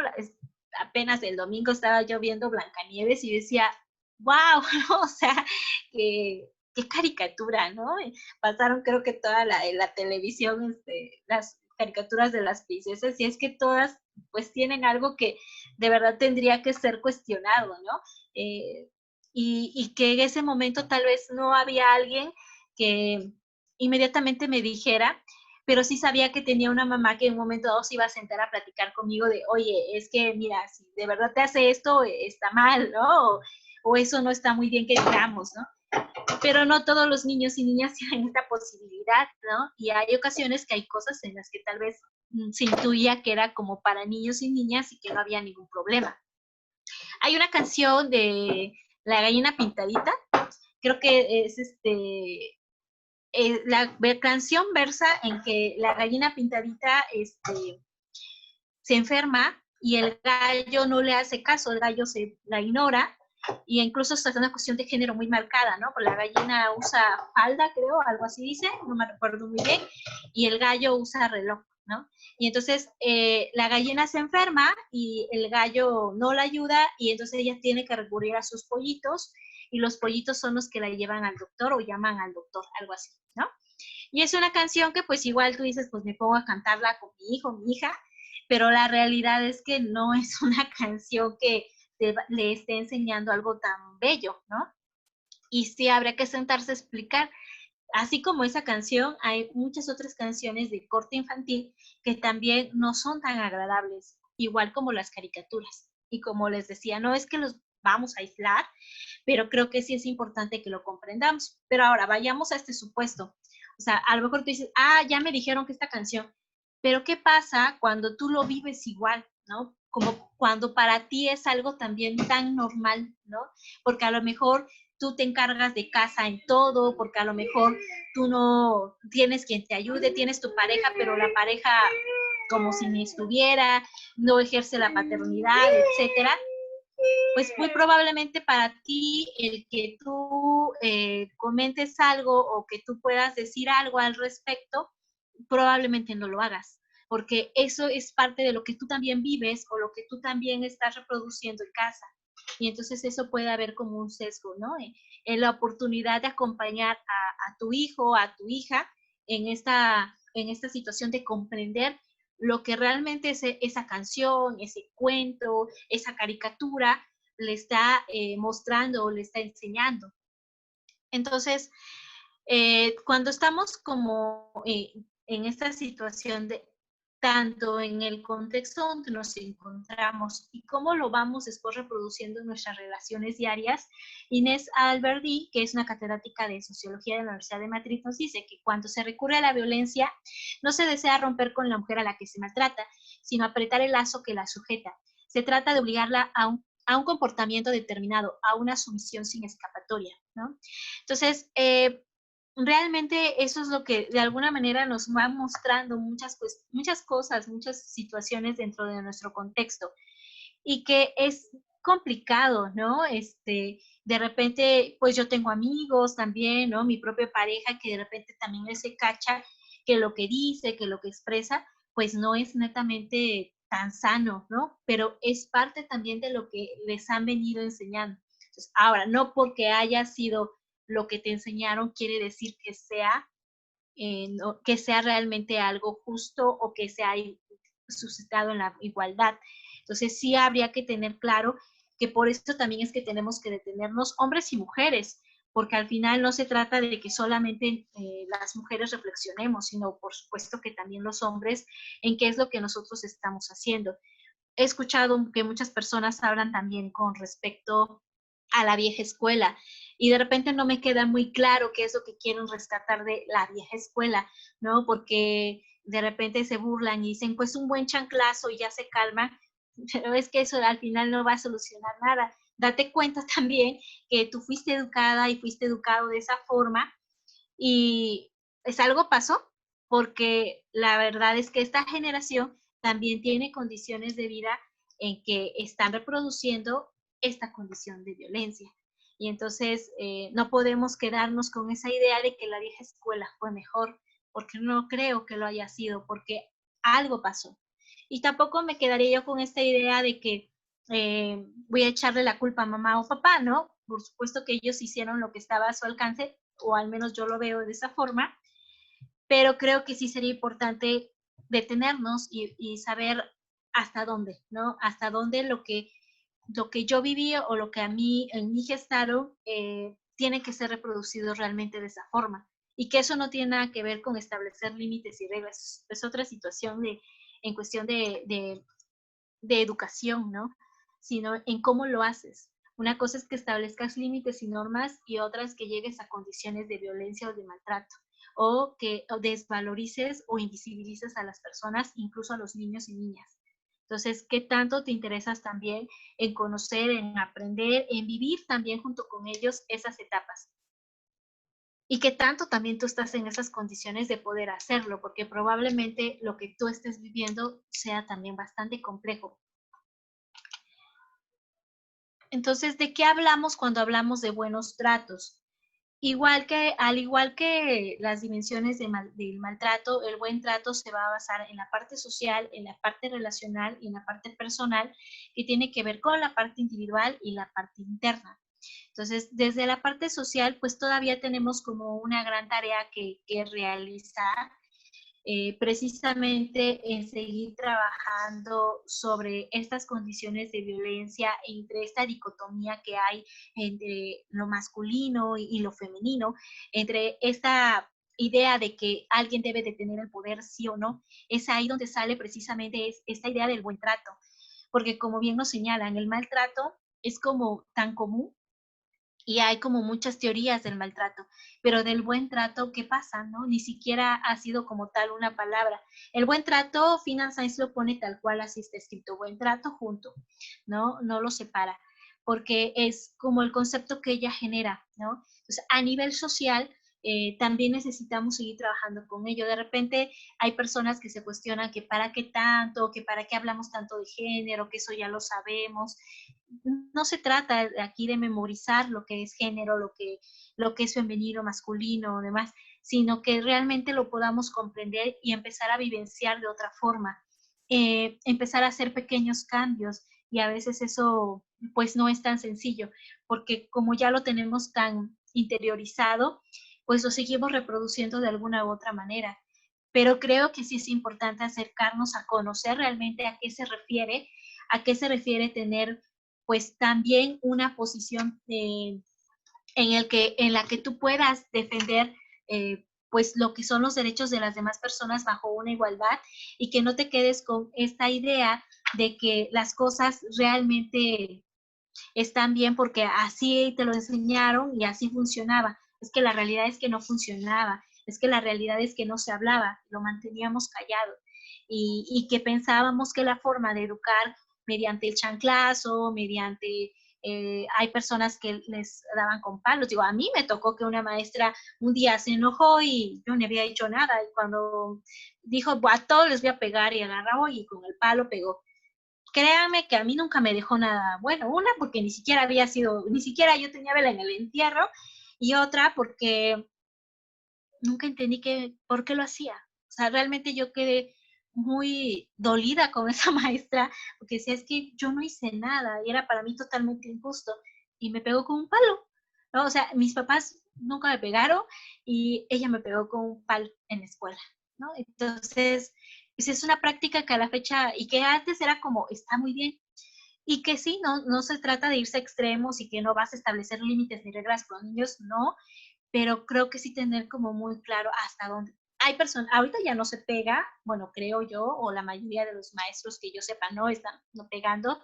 Apenas el domingo estaba yo viendo Blancanieves y decía, wow, ¿no? O sea, qué caricatura, ¿no? Y pasaron creo que toda la televisión, las caricaturas de las princesas, y es que todas pues tienen algo que de verdad tendría que ser cuestionado, ¿no? Eh, y que en ese momento tal vez no había alguien que inmediatamente me dijera, pero sí sabía que tenía una mamá que en un momento dado se iba a sentar a platicar conmigo de, oye, es que mira, si de verdad te hace esto, está mal, ¿no? O eso no está muy bien que digamos, ¿no? Pero no todos los niños y niñas tienen esta posibilidad, ¿no? Y hay ocasiones que hay cosas en las que tal vez se intuía que era como para niños y niñas y que no había ningún problema. Hay una canción de La Gallina Pintadita, creo que es la canción versa en que la gallina pintadita se enferma y el gallo no le hace caso, el gallo la ignora, y incluso está una cuestión de género muy marcada, ¿no? Porque la gallina usa falda, creo, algo así dice, no me recuerdo muy bien, y el gallo usa reloj, ¿no? Y entonces la gallina se enferma y el gallo no la ayuda y entonces ella tiene que recurrir a sus pollitos y los pollitos son los que la llevan al doctor o llaman al doctor, algo así, ¿no? Y es una canción que pues igual tú dices, pues me pongo a cantarla con mi hijo, mi hija, pero la realidad es que no es una canción que le esté enseñando algo tan bello, ¿no? Y sí habría que sentarse a explicar. Así como esa canción, hay muchas otras canciones de corte infantil que también no son tan agradables, igual como las caricaturas. Y como les decía, no es que los vamos a aislar, pero creo que sí es importante que lo comprendamos. Pero ahora vayamos a este supuesto. O sea, a lo mejor tú dices, ya me dijeron que esta canción, pero ¿qué pasa cuando tú lo vives igual, ¿no? Como cuando para ti es algo también tan normal, ¿no? Porque a lo mejor tú te encargas de casa en todo, porque a lo mejor tú no tienes quien te ayude, tienes tu pareja, pero la pareja como si ni estuviera, no ejerce la paternidad, etcétera. Pues muy probablemente para ti el que tú comentes algo o que tú puedas decir algo al respecto, probablemente no lo hagas, porque eso es parte de lo que tú también vives o lo que tú también estás reproduciendo en casa. Y entonces eso puede haber como un sesgo, ¿no? En la oportunidad de acompañar a tu hijo, a tu hija en esta situación de comprender lo que realmente esa canción, ese cuento, esa caricatura le está mostrando o le está enseñando. Entonces, cuando estamos como en esta situación tanto en el contexto donde nos encontramos y cómo lo vamos después reproduciendo en nuestras relaciones diarias. Inés Alberdi, que es una catedrática de Sociología de la Universidad de Madrid, nos dice que cuando se recurre a la violencia, no se desea romper con la mujer a la que se maltrata, sino apretar el lazo que la sujeta. Se trata de obligarla a un comportamiento determinado, a una sumisión sin escapatoria, ¿no? Entonces, realmente eso es lo que de alguna manera nos va mostrando muchas cosas, muchas situaciones dentro de nuestro contexto y que es complicado, ¿no? De repente, pues yo tengo amigos también, ¿no? Mi propia pareja que de repente también se cacha que lo que dice, que lo que expresa, pues no es netamente tan sano, ¿no? Pero es parte también de lo que les han venido enseñando. Entonces, ahora, no porque haya sido lo que te enseñaron quiere decir que no, que sea realmente algo justo o que sea suscitado en la igualdad. Entonces sí habría que tener claro que por esto también es que tenemos que detenernos hombres y mujeres, porque al final no se trata de que solamente las mujeres reflexionemos, sino por supuesto que también los hombres en qué es lo que nosotros estamos haciendo. He escuchado que muchas personas hablan también con respecto a la vieja escuela y de repente no me queda muy claro qué es lo que quieren rescatar de la vieja escuela, ¿no? Porque de repente se burlan y dicen, pues un buen chanclazo y ya se calma, pero es que eso al final no va a solucionar nada. Date cuenta también que tú fuiste educada y fuiste educado de esa forma y pues algo pasó, porque la verdad es que esta generación también tiene condiciones de vida en que están reproduciendo esta condición de violencia. Y entonces no podemos quedarnos con esa idea de que la vieja escuela fue mejor, porque no creo que lo haya sido, porque algo pasó. Y tampoco me quedaría yo con esta idea de que voy a echarle la culpa a mamá o papá, ¿no? Por supuesto que ellos hicieron lo que estaba a su alcance, o al menos yo lo veo de esa forma, pero creo que sí sería importante detenernos y saber hasta dónde, ¿no? Hasta dónde lo que yo viví o lo que a mí, en mi gestaron, tiene que ser reproducido realmente de esa forma. Y que eso no tiene nada que ver con establecer límites y reglas. Es otra situación en cuestión de educación, ¿no? Sino en cómo lo haces. Una cosa es que establezcas límites y normas y otra es que llegues a condiciones de violencia o de maltrato o que desvalorices o invisibilices a las personas, incluso a los niños y niñas. Entonces, ¿qué tanto te interesas también en conocer, en aprender, en vivir también junto con ellos esas etapas? Y qué tanto también tú estás en esas condiciones de poder hacerlo, porque probablemente lo que tú estés viviendo sea también bastante complejo. Entonces, ¿de qué hablamos cuando hablamos de buenos tratos? Al igual que las dimensiones del maltrato, el buen trato se va a basar en la parte social, en la parte relacional y en la parte personal, que tiene que ver con la parte individual y la parte interna. Entonces, desde la parte social, pues todavía tenemos como una gran tarea que realizar, precisamente en seguir trabajando sobre estas condiciones de violencia, entre esta dicotomía que hay entre lo masculino y lo femenino, entre esta idea de que alguien debe de tener el poder sí o no. Es ahí donde sale precisamente esta idea del buen trato, porque como bien nos señalan, el maltrato es como tan común y hay como muchas teorías del maltrato, pero del buen trato, ¿qué pasa? ¿No? Ni siquiera ha sido como tal una palabra. El buen trato, Finan Sainz lo pone tal cual, así está escrito, buen trato junto, ¿no? No lo separa, porque es como el concepto que ella genera, ¿no? Entonces, a nivel social, también necesitamos seguir trabajando con ello. De repente hay personas que se cuestionan que para qué tanto, que para qué hablamos tanto de género, que eso ya lo sabemos. No se trata aquí de memorizar lo que es género, lo que es femenino, masculino o demás, sino que realmente lo podamos comprender y empezar a vivenciar de otra forma, empezar a hacer pequeños cambios y a veces eso pues no es tan sencillo, porque como ya lo tenemos tan interiorizado, pues lo seguimos reproduciendo de alguna u otra manera. Pero creo que sí es importante acercarnos a conocer realmente a qué se refiere tener pues también una posición en la que tú puedas defender pues lo que son los derechos de las demás personas bajo una igualdad y que no te quedes con esta idea de que las cosas realmente están bien porque así te lo enseñaron y así funcionaba. Es que la realidad es que no funcionaba, es que la realidad es que no se hablaba, lo manteníamos callado y que pensábamos que la forma de educar mediante el chanclazo, mediante hay personas que les daban con palos. Digo, a mí me tocó que una maestra un día se enojó y yo no había hecho nada. Y cuando dijo, a todos les voy a pegar y agarró y con el palo pegó. Créame que a mí nunca me dejó nada bueno. Una, porque ni siquiera yo tenía vela en el entierro. Y otra, porque nunca entendí por qué lo hacía. O sea, realmente yo quedé muy dolida con esa maestra, porque decía, es que yo no hice nada y era para mí totalmente injusto. Y me pegó con un palo, ¿no? O sea, mis papás nunca me pegaron y ella me pegó con un palo en la escuela, ¿no? Entonces, pues es una práctica que a la fecha, y que antes era como, está muy bien, y que sí, no se trata de irse a extremos y que no vas a establecer límites ni reglas con los niños, no, pero creo que sí tener como muy claro hasta dónde. Hay personas, ahorita ya no se pega, bueno, creo yo, o la mayoría de los maestros que yo sepa no están no pegando,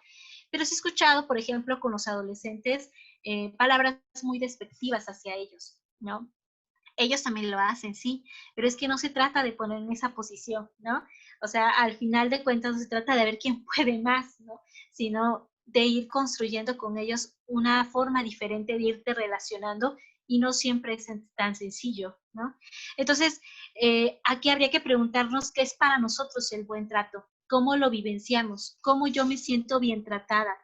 pero sí he escuchado, por ejemplo, con los adolescentes, palabras muy despectivas hacia ellos, ¿no? Ellos también lo hacen, sí, pero es que no se trata de poner en esa posición, ¿no? O sea, al final de cuentas no se trata de ver quién puede más, ¿no? Sino de ir construyendo con ellos una forma diferente de irte relacionando y no siempre es tan sencillo, ¿no? Entonces, aquí habría que preguntarnos qué es para nosotros el buen trato, cómo lo vivenciamos, cómo yo me siento bien tratada,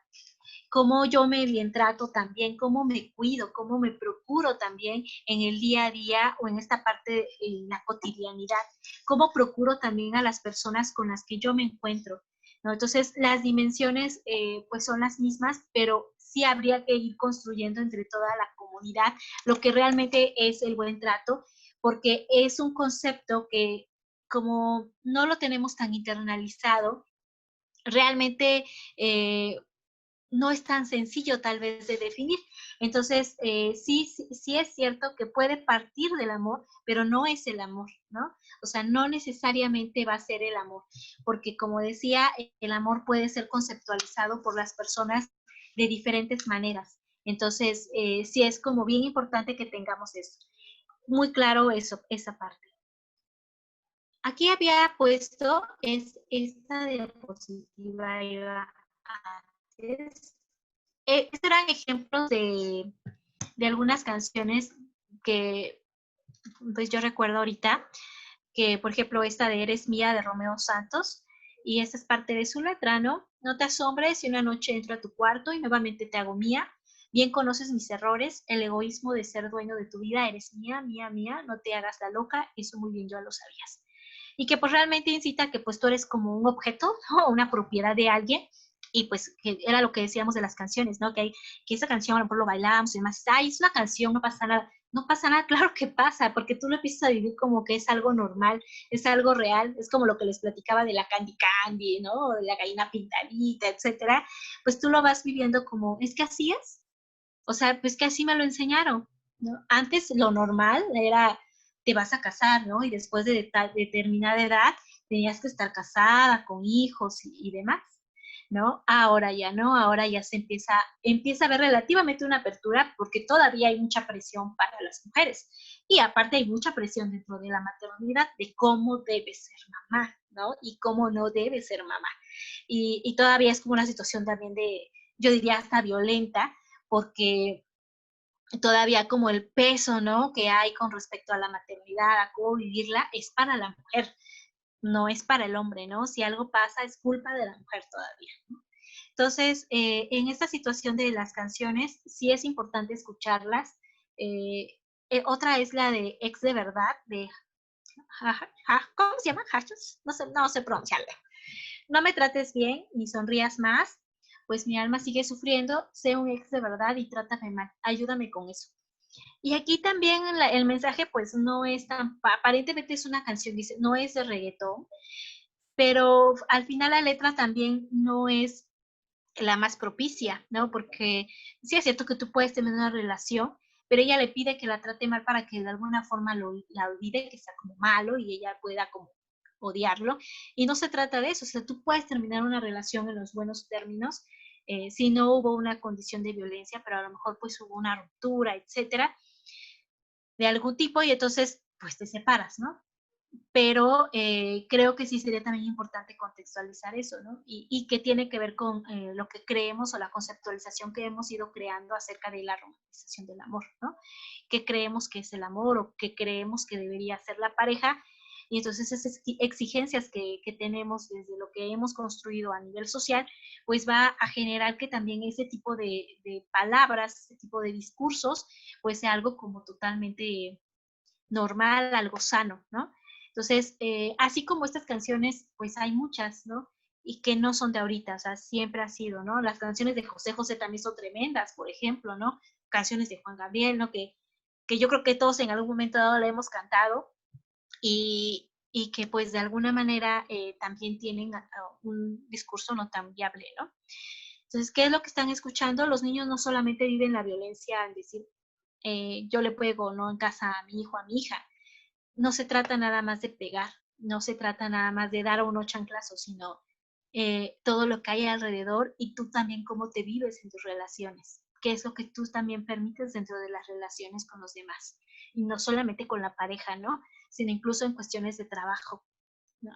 cómo yo me bien trato también, cómo me cuido, cómo me procuro también en el día a día o en esta parte, en la cotidianidad, cómo procuro también a las personas con las que yo me encuentro, ¿no? Entonces, las dimensiones pues son las mismas, pero sí habría que ir construyendo entre toda la comunidad lo que realmente es el buen trato, porque es un concepto que como no lo tenemos tan internalizado, realmente no es tan sencillo tal vez de definir. Entonces, sí es cierto que puede partir del amor, pero no es el amor, ¿no? O sea, no necesariamente va a ser el amor, porque como decía, el amor puede ser conceptualizado por las personas de diferentes maneras. Entonces, sí es como bien importante que tengamos eso. Muy claro eso, esa parte. Aquí había puesto esta diapositiva iba antes. Estos eran ejemplos de algunas canciones que pues yo recuerdo ahorita, que por ejemplo esta de Eres Mía de Romeo Santos, y esta es parte de su letra, ¿no? No te asombres si una noche entro a tu cuarto y nuevamente te hago mía, bien conoces mis errores, el egoísmo de ser dueño de tu vida, eres mía, mía, mía, no te hagas la loca, eso muy bien yo lo sabías. Y que pues realmente incita a que pues tú eres como un objeto, ¿no? Una propiedad de alguien, y pues que era lo que decíamos de las canciones, ¿no? Que esa canción a lo mejor lo bailamos y demás, ay, es una canción, no pasa nada. No pasa nada, claro que pasa, porque tú lo empiezas a vivir como que es algo normal, es algo real, es como lo que les platicaba de la Candy Candy, ¿no? O de la gallina pintadita, etcétera. Pues tú lo vas viviendo como, es que así es. O sea, pues que así me lo enseñaron, ¿no? Antes lo normal era, te vas a casar, ¿no? Y después de determinada edad tenías que estar casada, con hijos y demás, ¿no? Ahora ya no, ahora ya se empieza a ver relativamente una apertura porque todavía hay mucha presión para las mujeres. Y aparte hay mucha presión dentro de la maternidad de cómo debe ser mamá, ¿no? Y cómo no debe ser mamá. Y todavía es como una situación también de, yo diría hasta violenta, porque todavía como el peso, ¿no? Que hay con respecto a la maternidad, a cómo vivirla, es para la mujer, no es para el hombre, ¿no? Si algo pasa es culpa de la mujer todavía, ¿no? Entonces, en esta situación de las canciones, sí es importante escucharlas. Otra es la de Ex de Verdad, de, ¿cómo se llama? Hachos, no sé pronunciarla. No me trates bien ni sonrías más, pues mi alma sigue sufriendo, sé un ex de verdad y trátame mal, ayúdame con eso. Y aquí también el mensaje pues no es tan, aparentemente es una canción, dice, no es de reggaetón, pero al final la letra también no es la más propicia, ¿no? Porque sí es cierto que tú puedes tener una relación, pero ella le pide que la trate mal para que de alguna forma la olvide, que sea como malo y ella pueda como odiarlo. Y no se trata de eso, o sea, tú puedes terminar una relación en los buenos términos, si no hubo una condición de violencia, pero a lo mejor pues hubo una ruptura, etcétera, de algún tipo, y entonces pues te separas, ¿no? Pero creo que sí sería también importante contextualizar eso, ¿no? Y que tiene que ver con lo que creemos o la conceptualización que hemos ido creando acerca de la romantización del amor, ¿no? ¿Qué creemos que es el amor o qué creemos que debería ser la pareja? Y entonces esas exigencias que tenemos desde lo que hemos construido a nivel social, pues va a generar que también ese tipo de palabras, ese tipo de discursos, pues sea algo como totalmente normal, algo sano, ¿no? Entonces, así como estas canciones, pues hay muchas, ¿no? Y que no son de ahorita, o sea, siempre ha sido, ¿no? Las canciones de José José también son tremendas, por ejemplo, ¿no? Canciones de Juan Gabriel, ¿no? Que yo creo que todos en algún momento dado la hemos cantado y que pues de alguna manera también tienen un discurso no tan viable, ¿no? Entonces, ¿qué es lo que están escuchando? Los niños no solamente viven la violencia al decir, yo le pego, ¿no? En casa a mi hijo, a mi hija. No se trata nada más de pegar, no se trata nada más de dar unos chanclazos, sino todo lo que hay alrededor y tú también cómo te vives en tus relaciones, qué es lo que tú también permites dentro de las relaciones con los demás. Y no solamente con la pareja, ¿no? Sino incluso en cuestiones de trabajo. ¿No?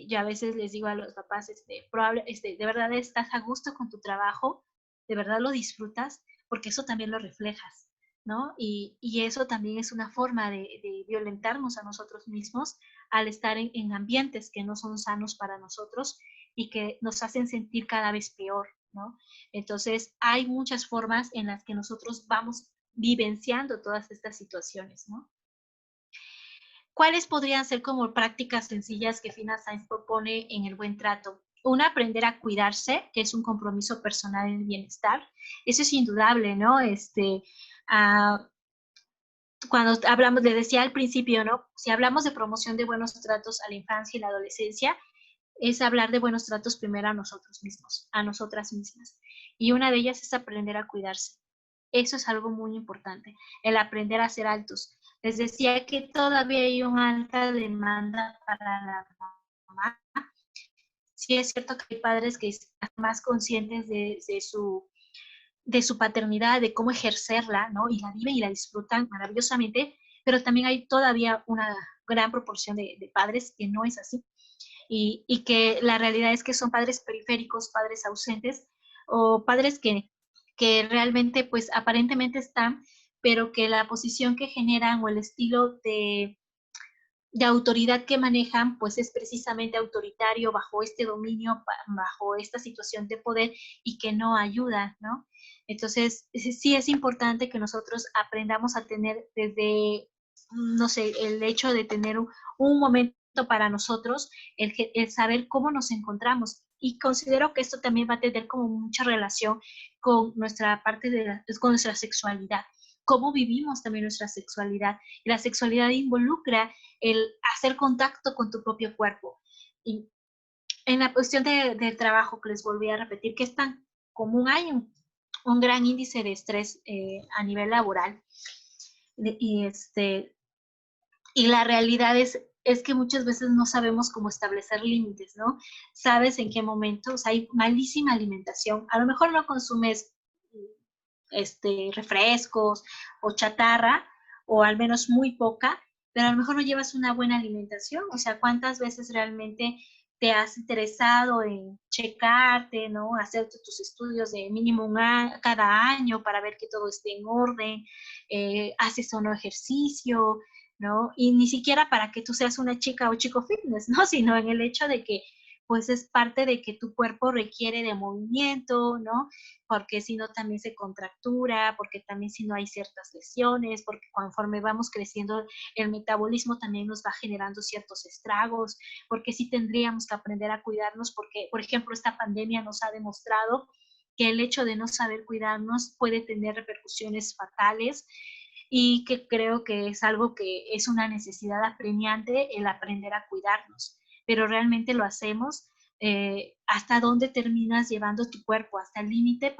Yo a veces les digo a los papás, de verdad estás a gusto con tu trabajo, de verdad lo disfrutas, porque eso también lo reflejas, ¿no? Y eso también es una forma de violentarnos a nosotros mismos al estar en ambientes que no son sanos para nosotros y que nos hacen sentir cada vez peor, ¿no? Entonces, hay muchas formas en las que nosotros vamos vivenciando todas estas situaciones, ¿no? ¿Cuáles podrían ser como prácticas sencillas que Fina Sáenz propone en el buen trato? Una, aprender a cuidarse, que es un compromiso personal en el bienestar. Eso es indudable, ¿no? Cuando hablamos, le decía al principio, ¿no? Si hablamos de promoción de buenos tratos a la infancia y la adolescencia, es hablar de buenos tratos primero a nosotros mismos, a nosotras mismas. Y una de ellas es aprender a cuidarse. Eso es algo muy importante, el aprender a ser altos. Les decía que todavía hay una alta demanda para la mamá. Sí es cierto que hay padres que están más conscientes de su paternidad, de cómo ejercerla, ¿no? Y la viven y la disfrutan maravillosamente, pero también hay todavía una gran proporción de padres que no es así. Y que la realidad es que son padres periféricos, padres ausentes o padres que realmente pues aparentemente están, pero que la posición que generan o el estilo de autoridad que manejan pues es precisamente autoritario bajo este dominio, bajo esta situación de poder y que no ayuda, ¿no? Entonces sí es importante que nosotros aprendamos a tener desde, no sé, el hecho de tener un momento para nosotros, el saber cómo nos encontramos. Y considero que esto también va a tener como mucha relación con nuestra parte con nuestra sexualidad, cómo vivimos también nuestra sexualidad. Y la sexualidad involucra el hacer contacto con tu propio cuerpo. Y en la cuestión del trabajo, que les volví a repetir, que es tan común, hay un gran índice de estrés a nivel laboral. Y la realidad es que muchas veces no sabemos cómo establecer límites, ¿no? Sabes en qué momento, o sea, hay malísima alimentación. A lo mejor no consumes refrescos o chatarra, o al menos muy poca, pero a lo mejor no llevas una buena alimentación. O sea, ¿cuántas veces realmente te has interesado en checarte, ¿no? Hacer tus estudios de mínimo cada año para ver que todo esté en orden, haces o no ejercicio, ¿no? Y ni siquiera para que tú seas una chica o chico fitness, ¿no? Sino en el hecho de que pues es parte de que tu cuerpo requiere de movimiento, ¿no? Porque si no también se contractura, porque también si no hay ciertas lesiones, porque conforme vamos creciendo el metabolismo también nos va generando ciertos estragos, porque sí tendríamos que aprender a cuidarnos, porque por ejemplo esta pandemia nos ha demostrado que el hecho de no saber cuidarnos puede tener repercusiones fatales y que creo que es algo que es una necesidad apremiante el aprender a cuidarnos, pero realmente lo hacemos. hasta dónde terminas llevando tu cuerpo, hasta el límite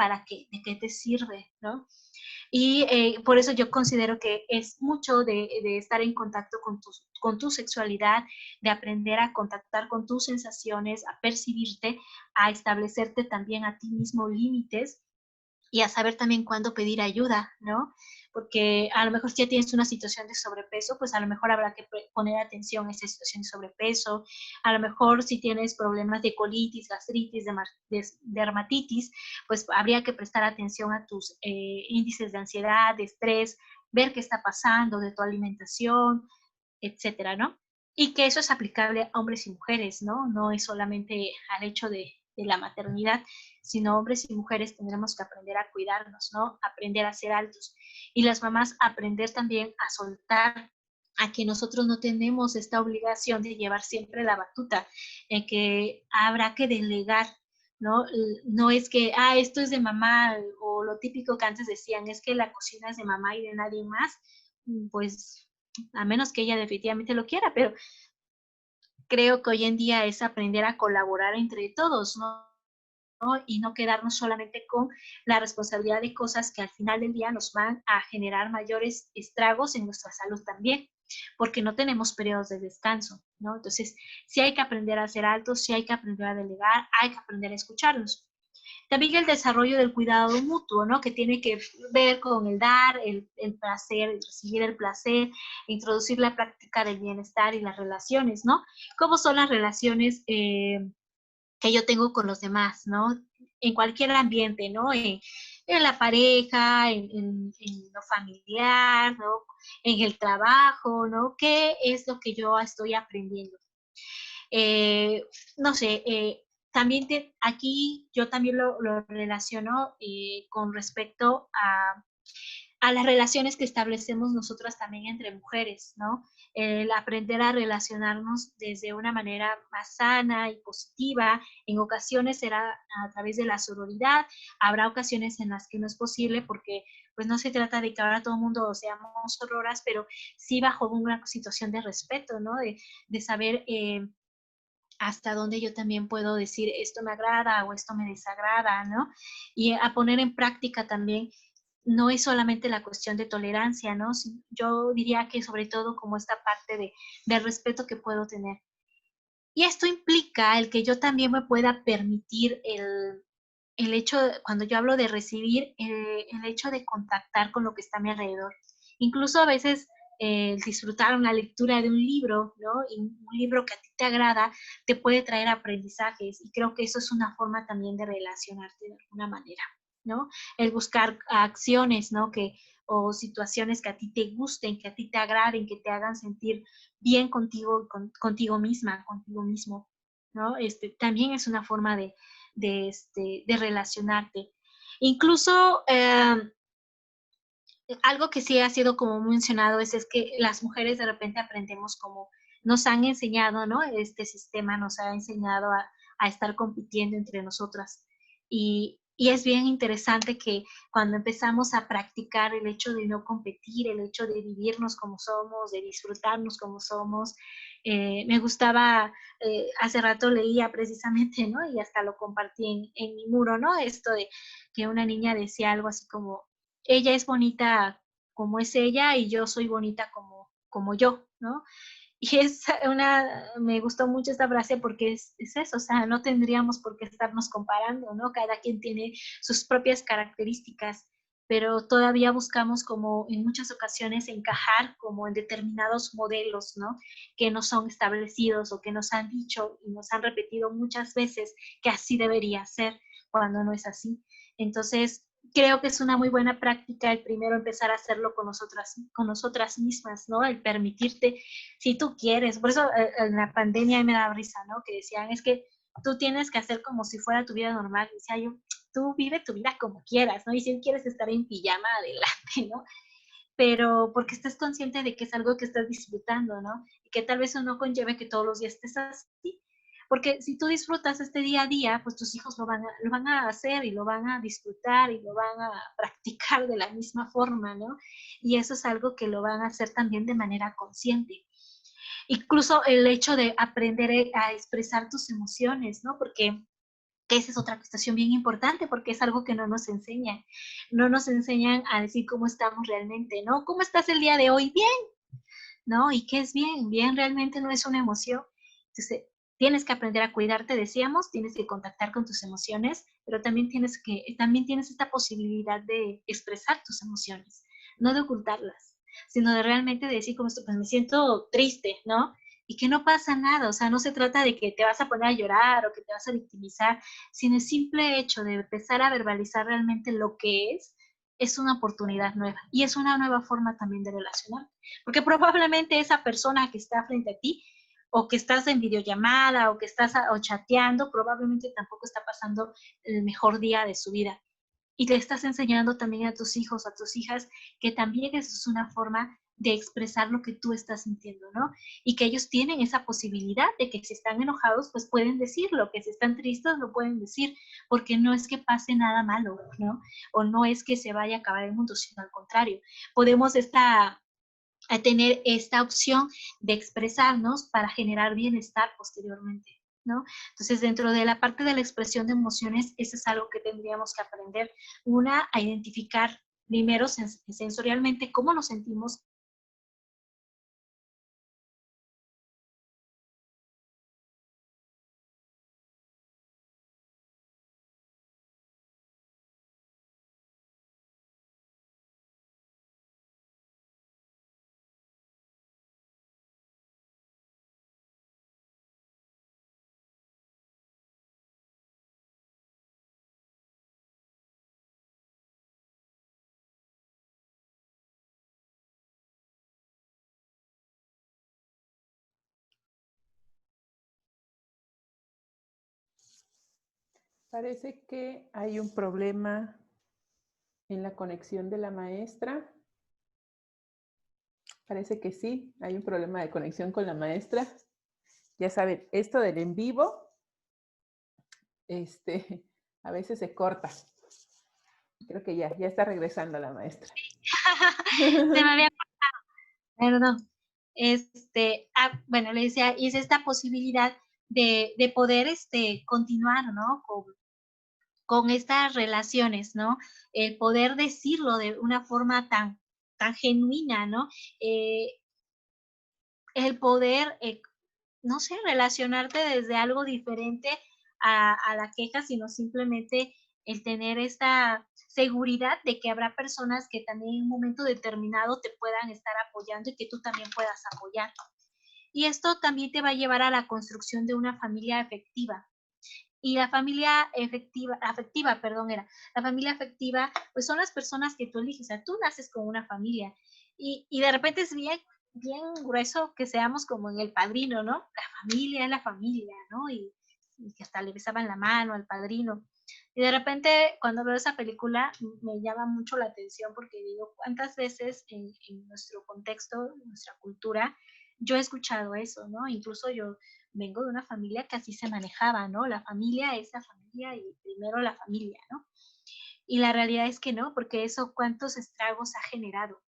de qué te sirve, ¿no? Y por eso yo considero que es mucho de estar en contacto con tu sexualidad, de aprender a contactar con tus sensaciones, a percibirte, a establecerte también a ti mismo límites y a saber también cuándo pedir ayuda, ¿no? Porque a lo mejor si ya tienes una situación de sobrepeso, pues a lo mejor habrá que poner atención a esa situación de sobrepeso. A lo mejor si tienes problemas de colitis, gastritis, dermatitis, pues habría que prestar atención a tus índices de ansiedad, de estrés, ver qué está pasando, de tu alimentación, etcétera, ¿no? Y que eso es aplicable a hombres y mujeres, ¿no? No es solamente al hecho de la maternidad, sino hombres y mujeres tendremos que aprender a cuidarnos, ¿no? Aprender a ser altos. Y las mamás aprender también a soltar, a que nosotros no tenemos esta obligación de llevar siempre la batuta, en que habrá que delegar, ¿no? No es que, esto es de mamá, o lo típico que antes decían, es que la cocina es de mamá y de nadie más, pues a menos que ella definitivamente lo quiera, pero creo que hoy en día es aprender a colaborar entre todos, ¿no? Y no quedarnos solamente con la responsabilidad de cosas que al final del día nos van a generar mayores estragos en nuestra salud también, porque no tenemos periodos de descanso, ¿no? Entonces, sí hay que aprender a ser altos, sí hay que aprender a delegar, hay que aprender a escucharnos. También el desarrollo del cuidado mutuo, ¿no? Que tiene que ver con el dar, el placer, el recibir el placer, introducir la práctica del bienestar y las relaciones, ¿no? ¿Cómo son las relaciones que yo tengo con los demás, ¿no? En cualquier ambiente, ¿no? En la pareja, en lo familiar, ¿no? En el trabajo, ¿no? ¿Qué es lo que yo estoy aprendiendo? No sé, también aquí yo también lo relaciono con respecto a las relaciones que establecemos nosotras también entre mujeres, ¿no? El aprender a relacionarnos desde una manera más sana y positiva. En ocasiones será a través de la sororidad, habrá ocasiones en las que no es posible porque pues no se trata de que ahora todo el mundo seamos sororas, pero sí bajo una situación de respeto, ¿no? De saber hasta dónde yo también puedo decir esto me agrada o esto me desagrada, ¿no? Y a poner en práctica también no es solamente la cuestión de tolerancia, ¿no? Yo diría que sobre todo como esta parte del respeto que puedo tener. Y esto implica el que yo también me pueda permitir el hecho, cuando yo hablo de recibir, el hecho de contactar con lo que está a mi alrededor. Incluso a veces disfrutar una lectura de un libro, ¿no? Y un libro que a ti te agrada, te puede traer aprendizajes y creo que eso es una forma también de relacionarte de alguna manera, ¿no? El buscar acciones, ¿no? O situaciones que a ti te gusten, que a ti te agraden, que te hagan sentir bien contigo, contigo misma, contigo mismo, ¿no? También es una forma de relacionarte. Incluso algo que sí ha sido como mencionado es que las mujeres de repente aprendemos como nos han enseñado, ¿no? Este sistema nos ha enseñado a estar compitiendo entre nosotras. Y es bien interesante que cuando empezamos a practicar el hecho de no competir, el hecho de vivirnos como somos, de disfrutarnos como somos, me gustaba, hace rato leía precisamente, ¿no? Y hasta lo compartí en mi muro, ¿no? Esto de que una niña decía algo así como, ella es bonita como es ella y yo soy bonita como yo, ¿no? Y me gustó mucho esta frase porque es eso, o sea, no tendríamos por qué estarnos comparando, ¿no? Cada quien tiene sus propias características, pero todavía buscamos como en muchas ocasiones encajar como en determinados modelos, ¿no? Que no son establecidos o que nos han dicho y nos han repetido muchas veces que así debería ser cuando no es así. Entonces, creo que es una muy buena práctica el primero empezar a hacerlo con nosotras mismas, ¿no? El permitirte, si tú quieres, por eso en la pandemia me da risa, ¿no? Que decían, es que tú tienes que hacer como si fuera tu vida normal. Decía yo, tú vive tu vida como quieras, ¿no? Y si quieres estar en pijama, adelante, ¿no? Pero porque estás consciente de que es algo que estás disfrutando, ¿no? Y que tal vez eso no conlleve que todos los días estés así. Porque si tú disfrutas este día a día, pues tus hijos lo van a hacer y lo van a disfrutar y lo van a practicar de la misma forma, ¿no? Y eso es algo que lo van a hacer también de manera consciente. Incluso el hecho de aprender a expresar tus emociones, ¿no? Porque esa es otra cuestión bien importante, porque es algo que no nos enseñan. No nos enseñan a decir cómo estamos realmente, ¿no? ¿Cómo estás el día de hoy? Bien, ¿no? ¿Y qué es bien? Bien realmente no es una emoción. Entonces, tienes que aprender a cuidarte, decíamos, tienes que contactar con tus emociones, pero también tienes esta posibilidad de expresar tus emociones, no de ocultarlas, sino de realmente decir como esto, pues me siento triste, ¿no? Y que no pasa nada, o sea, no se trata de que te vas a poner a llorar o que te vas a victimizar, sino el simple hecho de empezar a verbalizar realmente lo que es una oportunidad nueva y es una nueva forma también de relacionar. Porque probablemente esa persona que está frente a ti, o que estás en videollamada, o que estás o chateando, probablemente tampoco está pasando el mejor día de su vida. Y le estás enseñando también a tus hijos, a tus hijas, que también eso es una forma de expresar lo que tú estás sintiendo, ¿no? Y que ellos tienen esa posibilidad de que si están enojados, pues pueden decirlo, que si están tristes, lo pueden decir, porque no es que pase nada malo, ¿no? O no es que se vaya a acabar el mundo, sino al contrario. Podemos a tener esta opción de expresarnos para generar bienestar posteriormente, ¿no? Entonces, dentro de la parte de la expresión de emociones, eso es algo que tendríamos que aprender. Una, a identificar primero sensorialmente cómo nos sentimos. Parece que hay un problema en la conexión de la maestra. Parece que sí, hay un problema de conexión con la maestra. Ya saben, esto del en vivo, a veces se corta. Creo que ya está regresando la maestra. Se me había cortado, perdón. Bueno, le decía, y es esta posibilidad de poder continuar, ¿no? Con estas relaciones, ¿no? El poder decirlo de una forma tan genuina, ¿no? Eh, el poder, no sé, relacionarte desde algo diferente a la queja, sino simplemente el tener esta seguridad de que habrá personas que también en un momento determinado te puedan estar apoyando y que tú también puedas apoyar. Y esto también te va a llevar a la construcción de una familia efectiva. Y la familia afectiva, perdón, la familia afectiva, pues son las personas que tú eliges, o sea, tú naces con una familia y de repente es bien grueso que seamos como en El Padrino, ¿no? La familia es la familia, ¿no? Y que hasta le besaban la mano al padrino. Y de repente, cuando veo esa película, me llama mucho la atención porque digo, ¿cuántas veces en nuestro contexto, en nuestra cultura, yo he escuchado eso, ¿no? Incluso yo vengo de una familia que así se manejaba, ¿no? La familia es la familia y primero la familia, ¿no? Y la realidad es que no, porque eso cuántos estragos ha generado.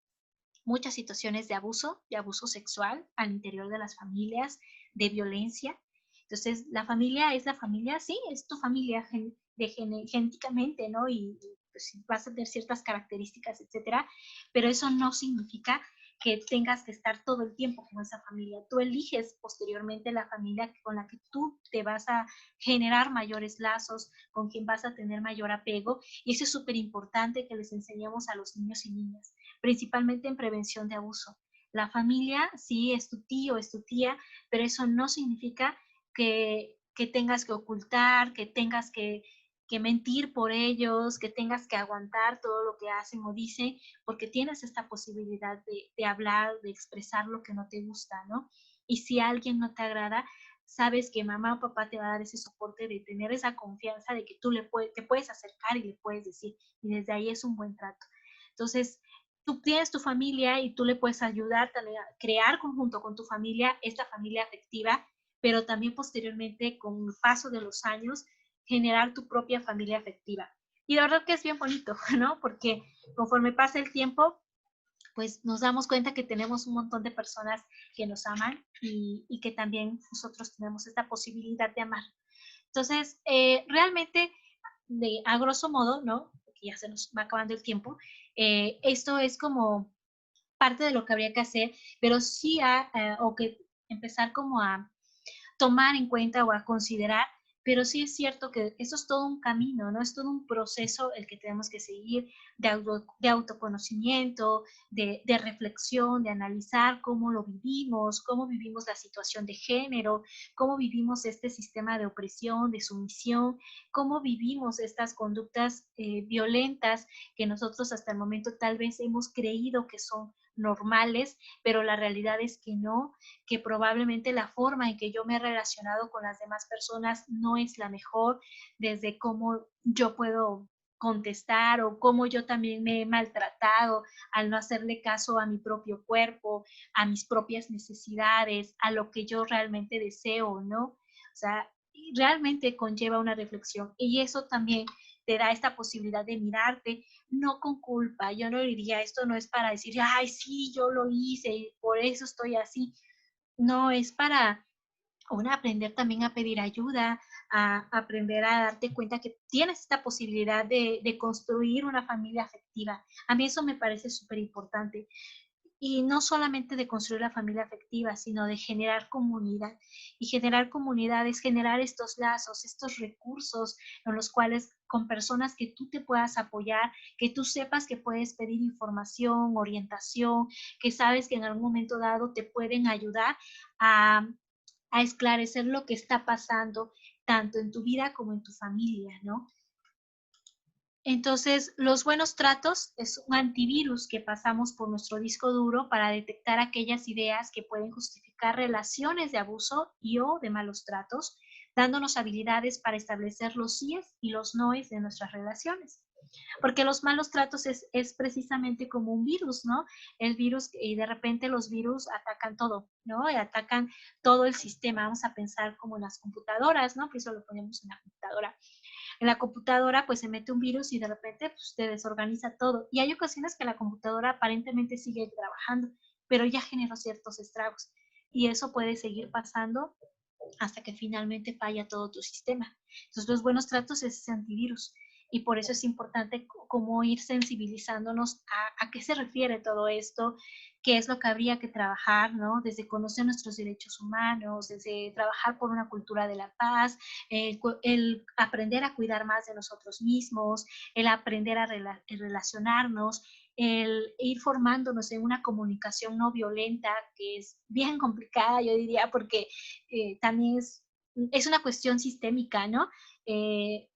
Muchas situaciones de abuso sexual al interior de las familias, de violencia. Entonces, la familia es la familia, sí, es tu familia genéticamente, ¿no? Y pues, vas a tener ciertas características, etcétera, pero eso no significa que tengas que estar todo el tiempo con esa familia. Tú eliges posteriormente la familia con la que tú te vas a generar mayores lazos, con quien vas a tener mayor apego, y eso es súper importante que les enseñemos a los niños y niñas, principalmente en prevención de abuso. La familia, sí, es tu tío, es tu tía, pero eso no significa que tengas que ocultar, que tengas que mentir por ellos, que tengas que aguantar todo lo que hacen o dicen, porque tienes esta posibilidad de hablar, de expresar lo que no te gusta, ¿no? Y si alguien no te agrada, sabes que mamá o papá te va a dar ese soporte de tener esa confianza de que tú te puedes acercar y le puedes decir, y desde ahí es un buen trato. Entonces, tú tienes tu familia y tú le puedes ayudar también a crear conjunto con tu familia esta familia afectiva, pero también posteriormente, con el paso de los años, generar tu propia familia afectiva. Y la verdad que es bien bonito, ¿no? Porque conforme pasa el tiempo, pues nos damos cuenta que tenemos un montón de personas que nos aman y que también nosotros tenemos esta posibilidad de amar. Entonces, realmente, a grosso modo, ¿no? Porque ya se nos va acabando el tiempo, esto es como parte de lo que habría que hacer, pero sí o que empezar como a tomar en cuenta o a considerar, pero sí es cierto que eso es todo un camino, ¿no? Es todo un proceso el que tenemos que seguir de autoconocimiento, de reflexión, de analizar cómo lo vivimos, cómo vivimos la situación de género, cómo vivimos este sistema de opresión, de sumisión, cómo vivimos estas conductas violentas que nosotros hasta el momento tal vez hemos creído que son normales, pero la realidad es que no, que probablemente la forma en que yo me he relacionado con las demás personas no es la mejor, desde cómo yo puedo contestar o cómo yo también me he maltratado al no hacerle caso a mi propio cuerpo, a mis propias necesidades, a lo que yo realmente deseo, ¿no? O sea, realmente conlleva una reflexión y eso también te da esta posibilidad de mirarte, no con culpa. Yo no diría, esto no es para decir, ay, sí, yo lo hice y por eso estoy así. No, es para aprender también a pedir ayuda, a aprender a darte cuenta que tienes esta posibilidad de construir una familia afectiva. A mí eso me parece súper importante. Y no solamente de construir la familia afectiva, sino de generar comunidad. Y generar comunidad es generar estos lazos, estos recursos en los cuales con personas que tú te puedas apoyar, que tú sepas que puedes pedir información, orientación, que sabes que en algún momento dado te pueden ayudar a, a esclarecer lo que está pasando tanto en tu vida como en tu familia, ¿no? Entonces, los buenos tratos es un antivirus que pasamos por nuestro disco duro para detectar aquellas ideas que pueden justificar relaciones de abuso y o de malos tratos, dándonos habilidades para establecer los síes y los noes de nuestras relaciones. Porque los malos tratos es precisamente como un virus, ¿no? El virus, y de repente los virus atacan todo, ¿no? Y atacan todo el sistema. Vamos a pensar como en las computadoras, ¿no? Por eso lo ponemos en la computadora. En la computadora pues se mete un virus y de repente pues, te desorganiza todo. Y hay ocasiones que la computadora aparentemente sigue trabajando, pero ya generó ciertos estragos. Y eso puede seguir pasando hasta que finalmente falla todo tu sistema. Entonces los buenos tratos es ese antivirus. Y por eso es importante como ir sensibilizándonos a qué se refiere todo esto, qué es lo que habría que trabajar, ¿no? Desde conocer nuestros derechos humanos, desde trabajar por una cultura de la paz, el aprender a cuidar más de nosotros mismos, el aprender a relacionarnos, el ir formándonos en una comunicación no violenta, que es bien complicada, yo diría, porque también es una cuestión sistémica, ¿no?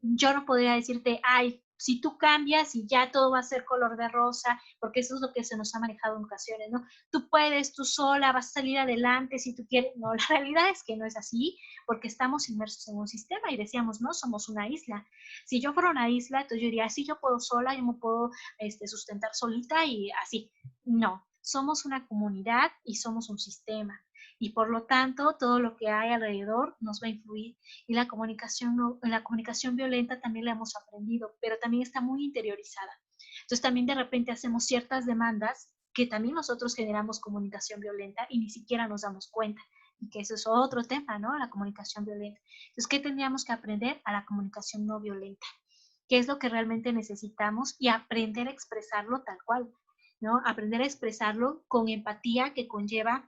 Yo no podría decirte, ay, si tú cambias y ya todo va a ser color de rosa, porque eso es lo que se nos ha manejado en ocasiones, ¿no? Tú puedes, tú sola, vas a salir adelante si tú quieres. No, la realidad es que no es así, porque estamos inmersos en un sistema y decíamos, no, somos una isla. Si yo fuera una isla, entonces yo diría, sí, yo puedo sola, yo me puedo sustentar solita y así. No, somos una comunidad y somos un sistema. Y por lo tanto, todo lo que hay alrededor nos va a influir. Y la comunicación violenta también la hemos aprendido, pero también está muy interiorizada. Entonces también de repente hacemos ciertas demandas que también nosotros generamos comunicación violenta y ni siquiera nos damos cuenta. Y que eso es otro tema, ¿no? La comunicación violenta. Entonces, ¿qué tendríamos que aprender? A la comunicación no violenta. ¿Qué es lo que realmente necesitamos? Y aprender a expresarlo tal cual, ¿no? Aprender a expresarlo con empatía que conlleva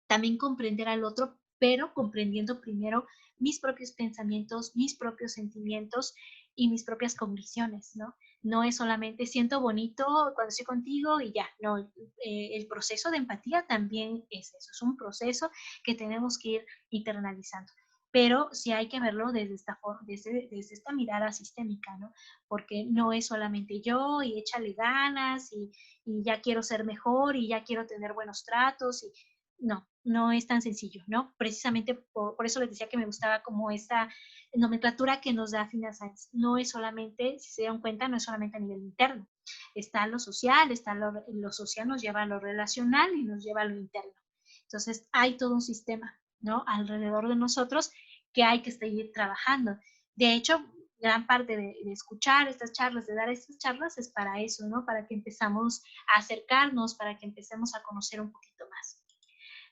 también comprender al otro, pero comprendiendo primero mis propios pensamientos, mis propios sentimientos y mis propias convicciones, ¿no? No es solamente siento bonito cuando estoy contigo y ya, no, el proceso de empatía también es eso, es un proceso que tenemos que ir internalizando. Pero sí hay que verlo desde esta forma, desde esta mirada sistémica, ¿no? Porque no es solamente yo y échale ganas y ya quiero ser mejor y ya quiero tener buenos tratos y no, no es tan sencillo, ¿no? Precisamente por eso les decía que me gustaba como esa nomenclatura que nos da Fina Sáenz. No es solamente, si se dan cuenta, no es solamente a nivel interno. Está lo social, lo social nos lleva a lo relacional y nos lleva a lo interno. Entonces, hay todo un sistema, ¿no? Alrededor de nosotros que hay que seguir trabajando. De hecho, gran parte de escuchar estas charlas, de dar estas charlas, es para eso, ¿no? Para que empezamos a acercarnos, para que empecemos a conocer un poquito más.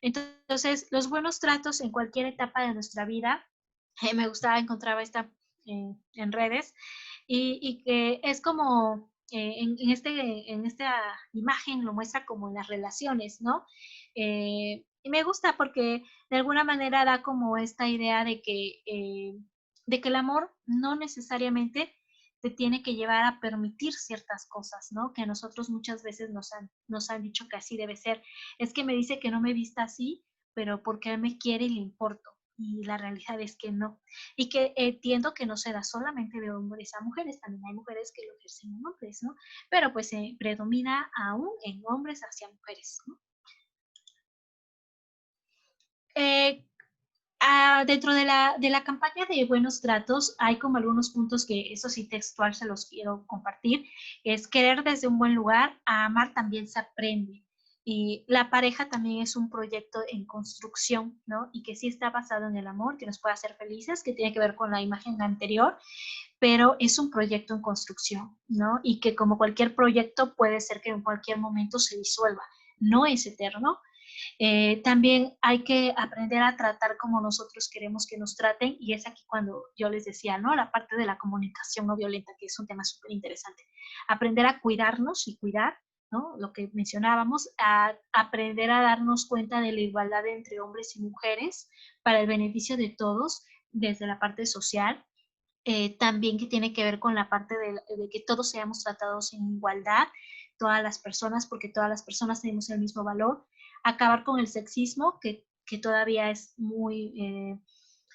Entonces, los buenos tratos en cualquier etapa de nuestra vida, me gustaba, encontraba esta en redes, y que es como, en esta imagen lo muestra como en las relaciones, ¿no? Y me gusta porque de alguna manera da como esta idea de que el amor no necesariamente te tiene que llevar a permitir ciertas cosas, ¿no? Que a nosotros muchas veces nos han dicho que así debe ser. Es que me dice que no me vista así, pero porque él me quiere y le importo. Y la realidad es que no. Y que entiendo que no se da solamente de hombres a mujeres, también hay mujeres que lo ejercen en hombres, ¿no? Pero pues predomina aún en hombres hacia mujeres, ¿no? Eh, Dentro de la campaña de buenos tratos hay como algunos puntos que eso sí textual se los quiero compartir. Es querer desde un buen lugar, a amar también se aprende. Y la pareja también es un proyecto en construcción, ¿no? Y que sí está basado en el amor, que nos puede hacer felices, que tiene que ver con la imagen anterior, pero es un proyecto en construcción, ¿no? Y que como cualquier proyecto puede ser que en cualquier momento se disuelva. No es eterno, también hay que aprender a tratar como nosotros queremos que nos traten, y es aquí cuando yo les decía, ¿no? La parte de la comunicación no violenta, que es un tema súper interesante. Aprender a cuidarnos y cuidar, ¿no? Lo que mencionábamos, a aprender a darnos cuenta de la igualdad entre hombres y mujeres para el beneficio de todos, desde la parte social. También que tiene que ver con la parte de que todos seamos tratados en igualdad, todas las personas, porque todas las personas tenemos el mismo valor. Acabar con el sexismo, que todavía es muy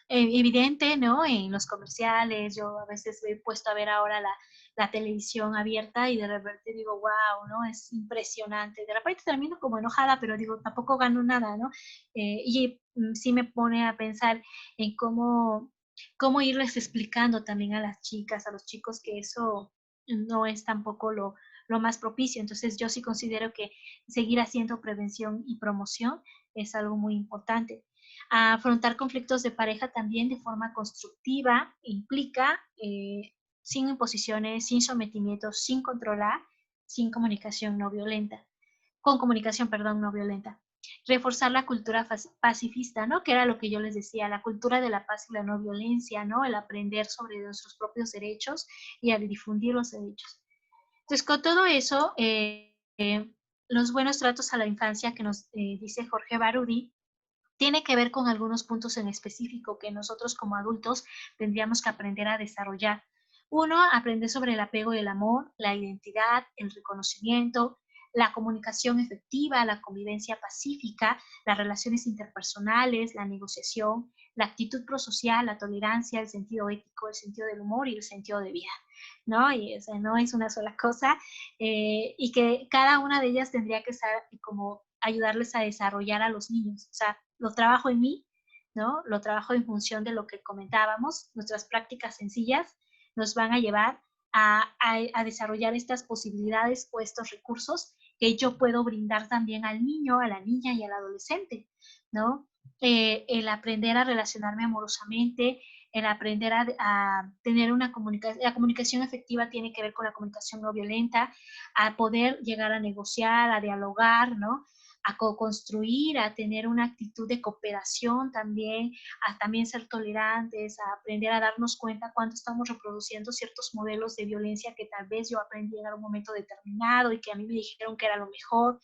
evidente, ¿no? En los comerciales, yo a veces me he puesto a ver ahora la televisión abierta y de repente digo, wow, ¿no? Es impresionante. De repente termino como enojada, pero digo, tampoco gano nada, ¿no? Sí me pone a pensar en cómo irles explicando también a las chicas, a los chicos, que eso no es tampoco lo más propicio. Entonces yo sí considero que seguir haciendo prevención y promoción es algo muy importante. Afrontar conflictos de pareja también de forma constructiva implica sin imposiciones, sin sometimientos, sin controlar, sin comunicación no violenta, con comunicación, perdón, no violenta. Reforzar la cultura pacifista, ¿no? Que era lo que yo les decía, la cultura de la paz y la no violencia, ¿no? El aprender sobre nuestros propios derechos y al difundir los derechos. Entonces, con todo eso, los buenos tratos a la infancia que nos dice Jorge Barudi, tiene que ver con algunos puntos en específico que nosotros como adultos tendríamos que aprender a desarrollar. Uno, aprender sobre el apego y el amor, la identidad, el reconocimiento, la comunicación efectiva, la convivencia pacífica, las relaciones interpersonales, la negociación, la actitud prosocial, la tolerancia, el sentido ético, el sentido del humor y el sentido de vida, ¿no? Y esa no es una sola cosa, y que cada una de ellas tendría que ser como ayudarles a desarrollar a los niños. O sea, lo trabajo en mí, ¿no? Lo trabajo en función de lo que comentábamos. Nuestras prácticas sencillas nos van a llevar a desarrollar estas posibilidades o estos recursos que yo puedo brindar también al niño, a la niña y al adolescente, ¿no? El aprender a relacionarme amorosamente, el aprender a tener una comunicación, la comunicación efectiva tiene que ver con la comunicación no violenta, a poder llegar a negociar, a dialogar, ¿no? A co-construir, a tener una actitud de cooperación también, a también ser tolerantes, a aprender a darnos cuenta cuando estamos reproduciendo ciertos modelos de violencia que tal vez yo aprendí en algún momento determinado y que a mí me dijeron que era lo mejor,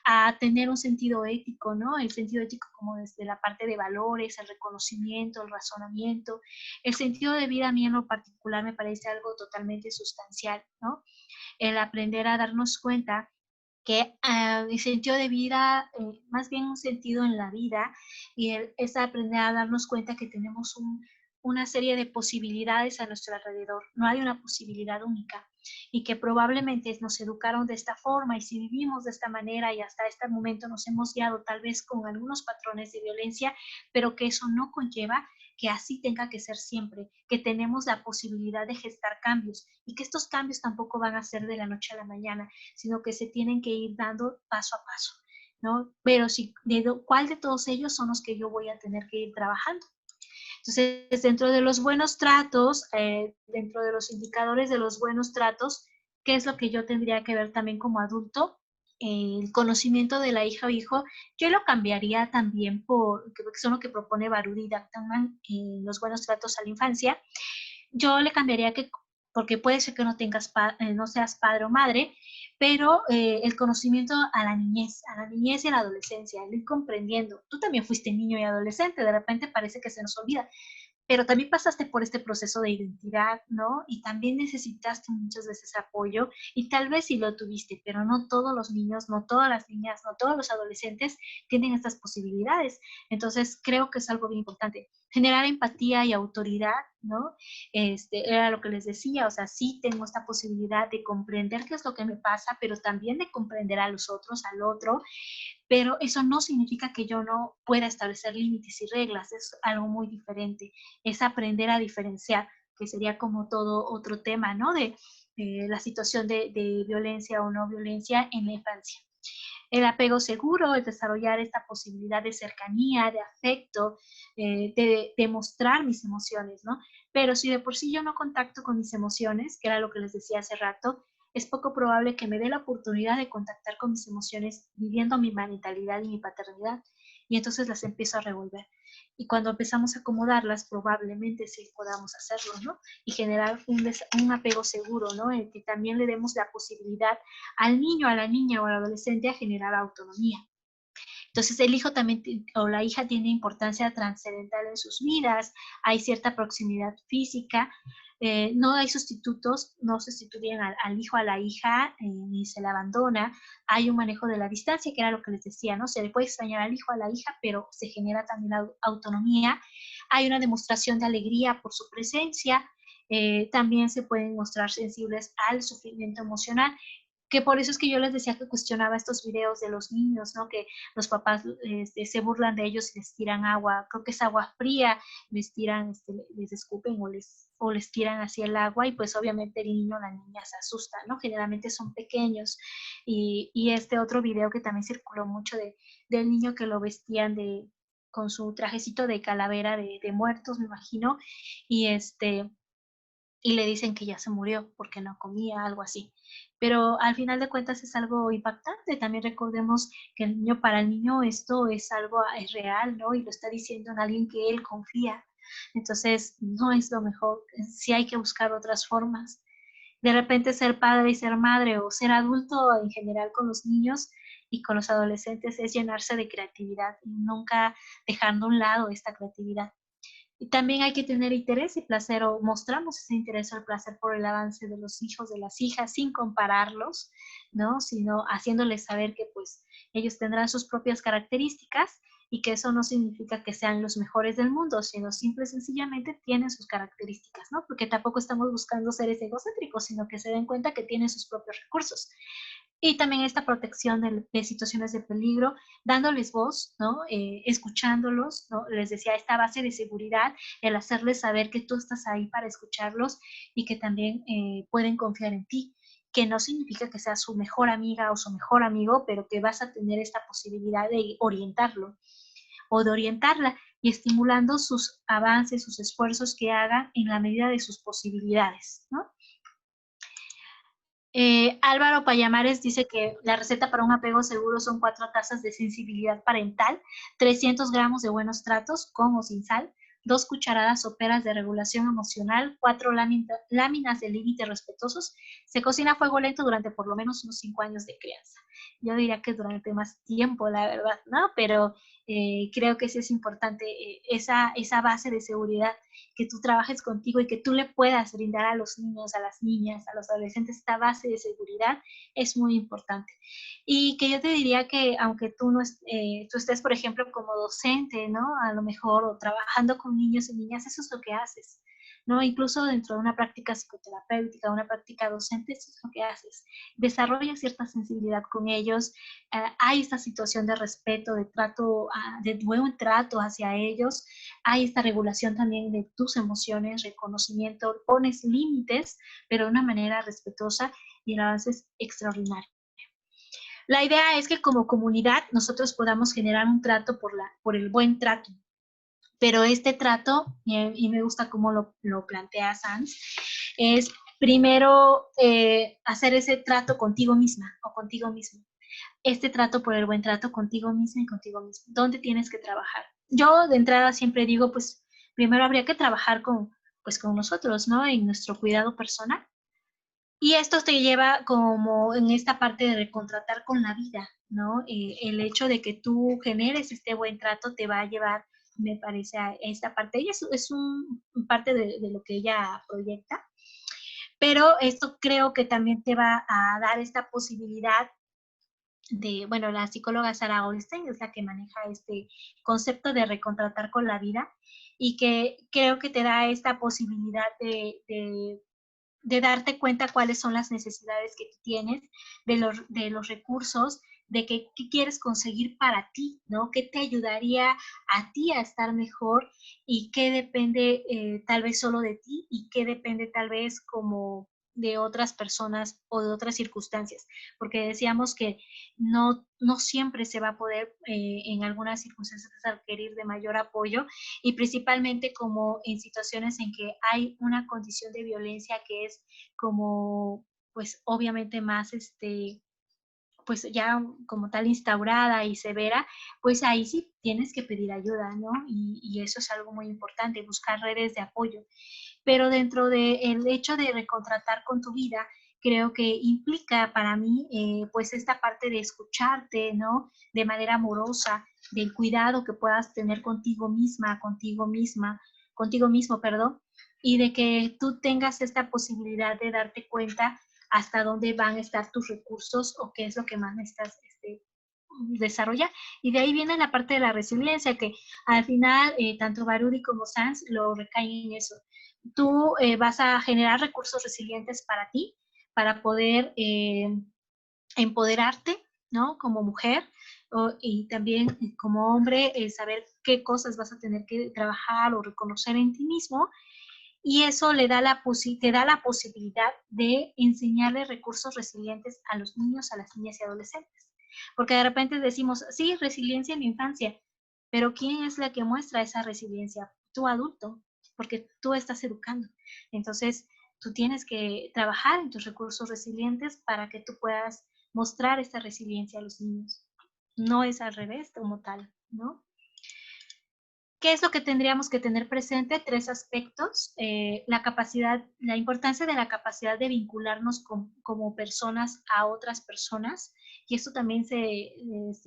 a tener un sentido ético, ¿no? El sentido ético como desde la parte de valores, el reconocimiento, el razonamiento. El sentido de vida a mí en lo particular me parece algo totalmente sustancial, ¿no? El aprender a darnos cuenta que el sentido de vida, más bien un sentido en la vida, y es aprender a darnos cuenta que tenemos una serie de posibilidades a nuestro alrededor. No hay una posibilidad única y que probablemente nos educaron de esta forma, y si vivimos de esta manera y hasta este momento nos hemos guiado tal vez con algunos patrones de violencia, pero que eso no conlleva que así tenga que ser siempre, que tenemos la posibilidad de gestar cambios y que estos cambios tampoco van a ser de la noche a la mañana, sino que se tienen que ir dando paso a paso, ¿no? Pero si, ¿cuál de todos ellos son los que yo voy a tener que ir trabajando? Entonces, dentro de los buenos tratos, dentro de los indicadores de los buenos tratos, ¿qué es lo que yo tendría que ver también como adulto? El conocimiento de la hija o hijo, yo lo cambiaría también por, que son lo que propone Barudi y Dactanman en los buenos tratos a la infancia. Yo le cambiaría que, porque puede ser que no tengas, no seas padre o madre, pero el conocimiento a la niñez y a la adolescencia, el ir comprendiendo. Tú también fuiste niño y adolescente, de repente parece que se nos olvida, pero también pasaste por este proceso de identidad, ¿no? Y también necesitaste muchas veces apoyo y tal vez sí lo tuviste, pero no todos los niños, no todas las niñas, no todos los adolescentes tienen estas posibilidades. Entonces, creo que es algo bien importante. Generar empatía y autoridad, ¿no? Era lo que les decía, o sea, sí tengo esta posibilidad de comprender qué es lo que me pasa, pero también de comprender a los otros, al otro, pero eso no significa que yo no pueda establecer límites y reglas, es algo muy diferente, es aprender a diferenciar, que sería como todo otro tema, ¿no? De la situación de violencia o no violencia en la infancia. El apego seguro, el desarrollar esta posibilidad de cercanía, de afecto, de demostrar mis emociones, ¿no? Pero si de por sí yo no contacto con mis emociones, que era lo que les decía hace rato, es poco probable que me dé la oportunidad de contactar con mis emociones viviendo mi parentalidad y mi paternidad, y entonces las empiezo a revolver. Y cuando empezamos a acomodarlas, probablemente sí podamos hacerlo, ¿no? Y generar un apego seguro, ¿no? En que también le demos la posibilidad al niño, a la niña o al adolescente a generar autonomía. Entonces el hijo también o la hija tiene importancia trascendental en sus vidas, hay cierta proximidad física, no hay sustitutos, no sustituyen al hijo, a la hija, ni se la abandona, hay un manejo de la distancia, que era lo que les decía, ¿no? Se le puede extrañar al hijo, a la hija, pero se genera también autonomía, hay una demostración de alegría por su presencia, también se pueden mostrar sensibles al sufrimiento emocional, que por eso es que yo les decía que cuestionaba estos videos de los niños, ¿no? Que los papás se burlan de ellos y les tiran agua, creo que es agua fría, les tiran, les escupen o les tiran hacia el agua y pues obviamente el niño o la niña se asusta, ¿no? Generalmente son pequeños. Y este otro video que también circuló mucho del niño que lo vestían con su trajecito de calavera de muertos, me imagino, y y le dicen que ya se murió porque no comía, algo así. Pero al final de cuentas es algo impactante. También recordemos que para el niño esto es algo es real, ¿no? Y lo está diciendo en alguien que él confía. Entonces, no es lo mejor. Sí hay que buscar otras formas. De repente ser padre y ser madre o ser adulto en general con los niños y con los adolescentes es llenarse de creatividad y nunca dejando a un lado esta creatividad. Y también hay que tener interés y placer, o mostramos ese interés o el placer por el avance de los hijos, de las hijas, sin compararlos, ¿no? Sino haciéndoles saber que pues ellos tendrán sus propias características y que eso no significa que sean los mejores del mundo, sino simple y sencillamente tienen sus características, ¿no? Porque tampoco estamos buscando seres egocéntricos, sino que se den cuenta que tienen sus propios recursos. Y también esta protección de situaciones de peligro, dándoles voz, ¿no? Escuchándolos, ¿no? Les decía, esta base de seguridad, el hacerles saber que tú estás ahí para escucharlos y que también pueden confiar en ti, que no significa que seas su mejor amiga o su mejor amigo, pero que vas a tener esta posibilidad de orientarlo o de orientarla y estimulando sus avances, sus esfuerzos que hagan en la medida de sus posibilidades, ¿no? Álvaro Payamares dice que la receta para un apego seguro son 4 tazas de sensibilidad parental, 300 gramos de buenos tratos con o sin sal, 2 cucharadas soperas de regulación emocional, 4 láminas de límites respetuosos. Se cocina a fuego lento durante por lo menos unos 5 años de crianza. Yo diría que durante más tiempo, la verdad, ¿no? Pero creo que sí es importante esa base de seguridad, que tú trabajes contigo y que tú le puedas brindar a los niños, a las niñas, a los adolescentes esta base de seguridad es muy importante. Y que yo te diría que aunque tú tú estés, por ejemplo, como docente, ¿no? A lo mejor, o trabajando con niños y niñas, eso es lo que haces, ¿no? Incluso dentro de una práctica psicoterapéutica, una práctica docente, eso es lo que haces. Desarrolla cierta sensibilidad con ellos, hay esta situación de respeto, de trato, de buen trato hacia ellos, hay esta regulación también de tus emociones, reconocimiento, pones límites, pero de una manera respetuosa y el avance es extraordinario. La idea es que como comunidad nosotros podamos generar un trato por el buen trato, Pero este trato, y me gusta cómo lo plantea Sanz, es primero hacer ese trato contigo misma o contigo mismo. Este trato por el buen trato contigo misma y contigo mismo. ¿Dónde tienes que trabajar? Yo de entrada siempre digo, pues primero habría que trabajar pues, con nosotros, ¿no? En nuestro cuidado personal. Y esto te lleva como en esta parte de recontratar con la vida, ¿no? El hecho de que tú generes este buen trato te va a llevar, me parece, a esta parte. Ella es parte de lo que ella proyecta, pero esto creo que también te va a dar esta posibilidad de, bueno, la psicóloga Sarah Olstein es la que maneja este concepto de recontratar con la vida y que creo que te da esta posibilidad de darte cuenta cuáles son las necesidades que tú tienes, de los recursos, de qué quieres conseguir para ti, ¿no? ¿Qué te ayudaría a ti a estar mejor y qué depende tal vez solo de ti y qué depende tal vez como de otras personas o de otras circunstancias? Porque decíamos que no siempre se va a poder en algunas circunstancias requerir de mayor apoyo y principalmente como en situaciones en que hay una condición de violencia que es como, pues obviamente más, pues ya como tal instaurada y severa, pues ahí sí tienes que pedir ayuda, ¿no? Y eso es algo muy importante, buscar redes de apoyo. Pero dentro del hecho de recontratar con tu vida, creo que implica para mí, pues esta parte de escucharte, ¿no? De manera amorosa, del cuidado que puedas tener contigo misma, contigo mismo, perdón, y de que tú tengas esta posibilidad de darte cuenta hasta dónde van a estar tus recursos o qué es lo que más necesitas desarrollar. Y de ahí viene la parte de la resiliencia, que al final tanto Barudi como Sanz lo recaen en eso. Tú vas a generar recursos resilientes para ti, para poder empoderarte, ¿no? Como mujer y también como hombre, saber qué cosas vas a tener que trabajar o reconocer en ti mismo. Y eso te da la posibilidad de enseñarle recursos resilientes a los niños, a las niñas y adolescentes. Porque de repente decimos, sí, resiliencia en la infancia, pero ¿quién es la que muestra esa resiliencia? Tú adulto, porque tú estás educando. Entonces, tú tienes que trabajar en tus recursos resilientes para que tú puedas mostrar esta resiliencia a los niños. No es al revés como tal, ¿no? ¿Qué es lo que tendríamos que tener presente? 3 aspectos. La capacidad, la importancia de la capacidad de vincularnos como personas a otras personas. Y esto también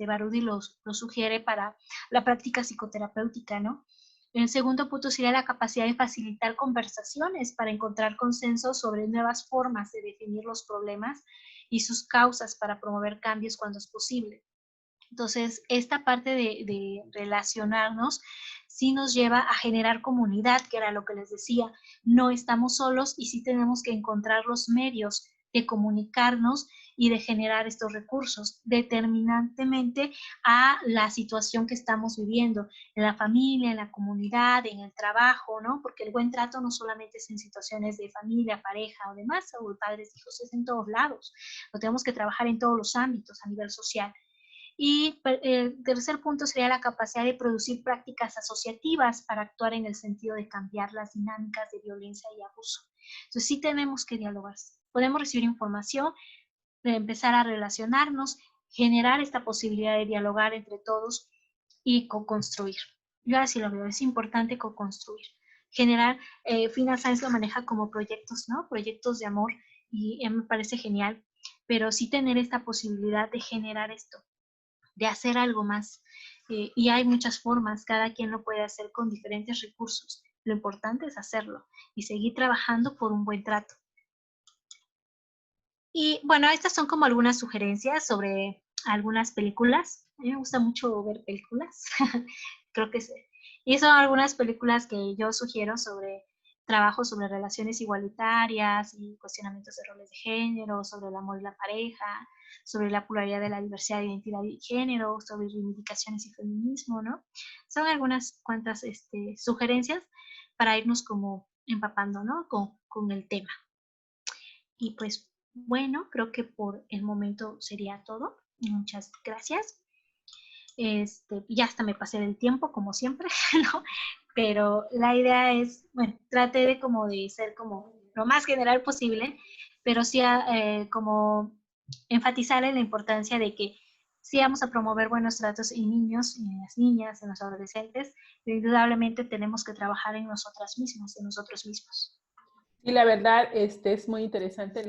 Barudi lo sugiere para la práctica psicoterapéutica, ¿no? El segundo punto sería la capacidad de facilitar conversaciones para encontrar consensos sobre nuevas formas de definir los problemas y sus causas para promover cambios cuando es posible. Entonces, esta parte de relacionarnos sí nos lleva a generar comunidad, que era lo que les decía. No estamos solos y sí tenemos que encontrar los medios de comunicarnos y de generar estos recursos determinantemente a la situación que estamos viviendo en la familia, en la comunidad, en el trabajo, ¿no? Porque el buen trato no solamente es en situaciones de familia, pareja o demás, o padres, hijos, es en todos lados. Lo tenemos que trabajar en todos los ámbitos a nivel social. Y el tercer punto sería la capacidad de producir prácticas asociativas para actuar en el sentido de cambiar las dinámicas de violencia y abuso. Entonces sí tenemos que dialogar. Podemos recibir información, de empezar a relacionarnos, generar esta posibilidad de dialogar entre todos y co-construir. Yo así lo veo, es importante co-construir. Generar, Fina Sáenz lo maneja como proyectos, ¿no? Proyectos de amor y me parece genial, pero sí tener esta posibilidad de generar esto, de hacer algo más. Y hay muchas formas, cada quien lo puede hacer con diferentes recursos. Lo importante es hacerlo y seguir trabajando por un buen trato. Y bueno, estas son como algunas sugerencias sobre algunas películas. A mí me gusta mucho ver películas. Creo que sí. Y son algunas películas que yo sugiero sobre trabajo sobre relaciones igualitarias y cuestionamientos de roles de género, sobre el amor y la pareja, sobre la pluralidad de la diversidad de identidad y género, sobre reivindicaciones y feminismo, ¿no? Son algunas cuantas sugerencias para irnos como empapando, ¿no? Con el tema. Y pues bueno, creo que por el momento sería todo. Muchas gracias. Ya hasta me pasé del tiempo, como siempre, ¿no? Pero la idea es, bueno, traté de como de ser como lo más general posible, pero sí como enfatizar en la importancia de que sí vamos a promover buenos tratos en niños, en las niñas, en los adolescentes, pero indudablemente tenemos que trabajar en nosotras mismas, en nosotros mismos. Y la verdad, es muy interesante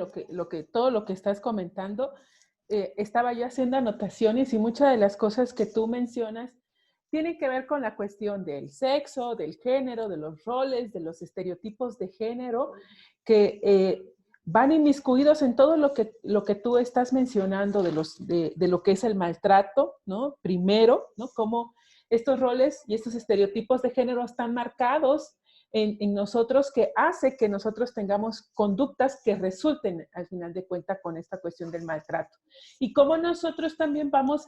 todo lo que estás comentando. Estaba yo haciendo anotaciones y muchas de las cosas que tú mencionas tienen que ver con la cuestión del sexo, del género, de los roles, de los estereotipos de género que van inmiscuidos en todo lo que tú estás mencionando de lo que es el maltrato, ¿no? Primero, ¿no? Cómo estos roles y estos estereotipos de género están marcados en nosotros, que hace que nosotros tengamos conductas que resulten al final de cuentas con esta cuestión del maltrato. Y cómo nosotros también vamos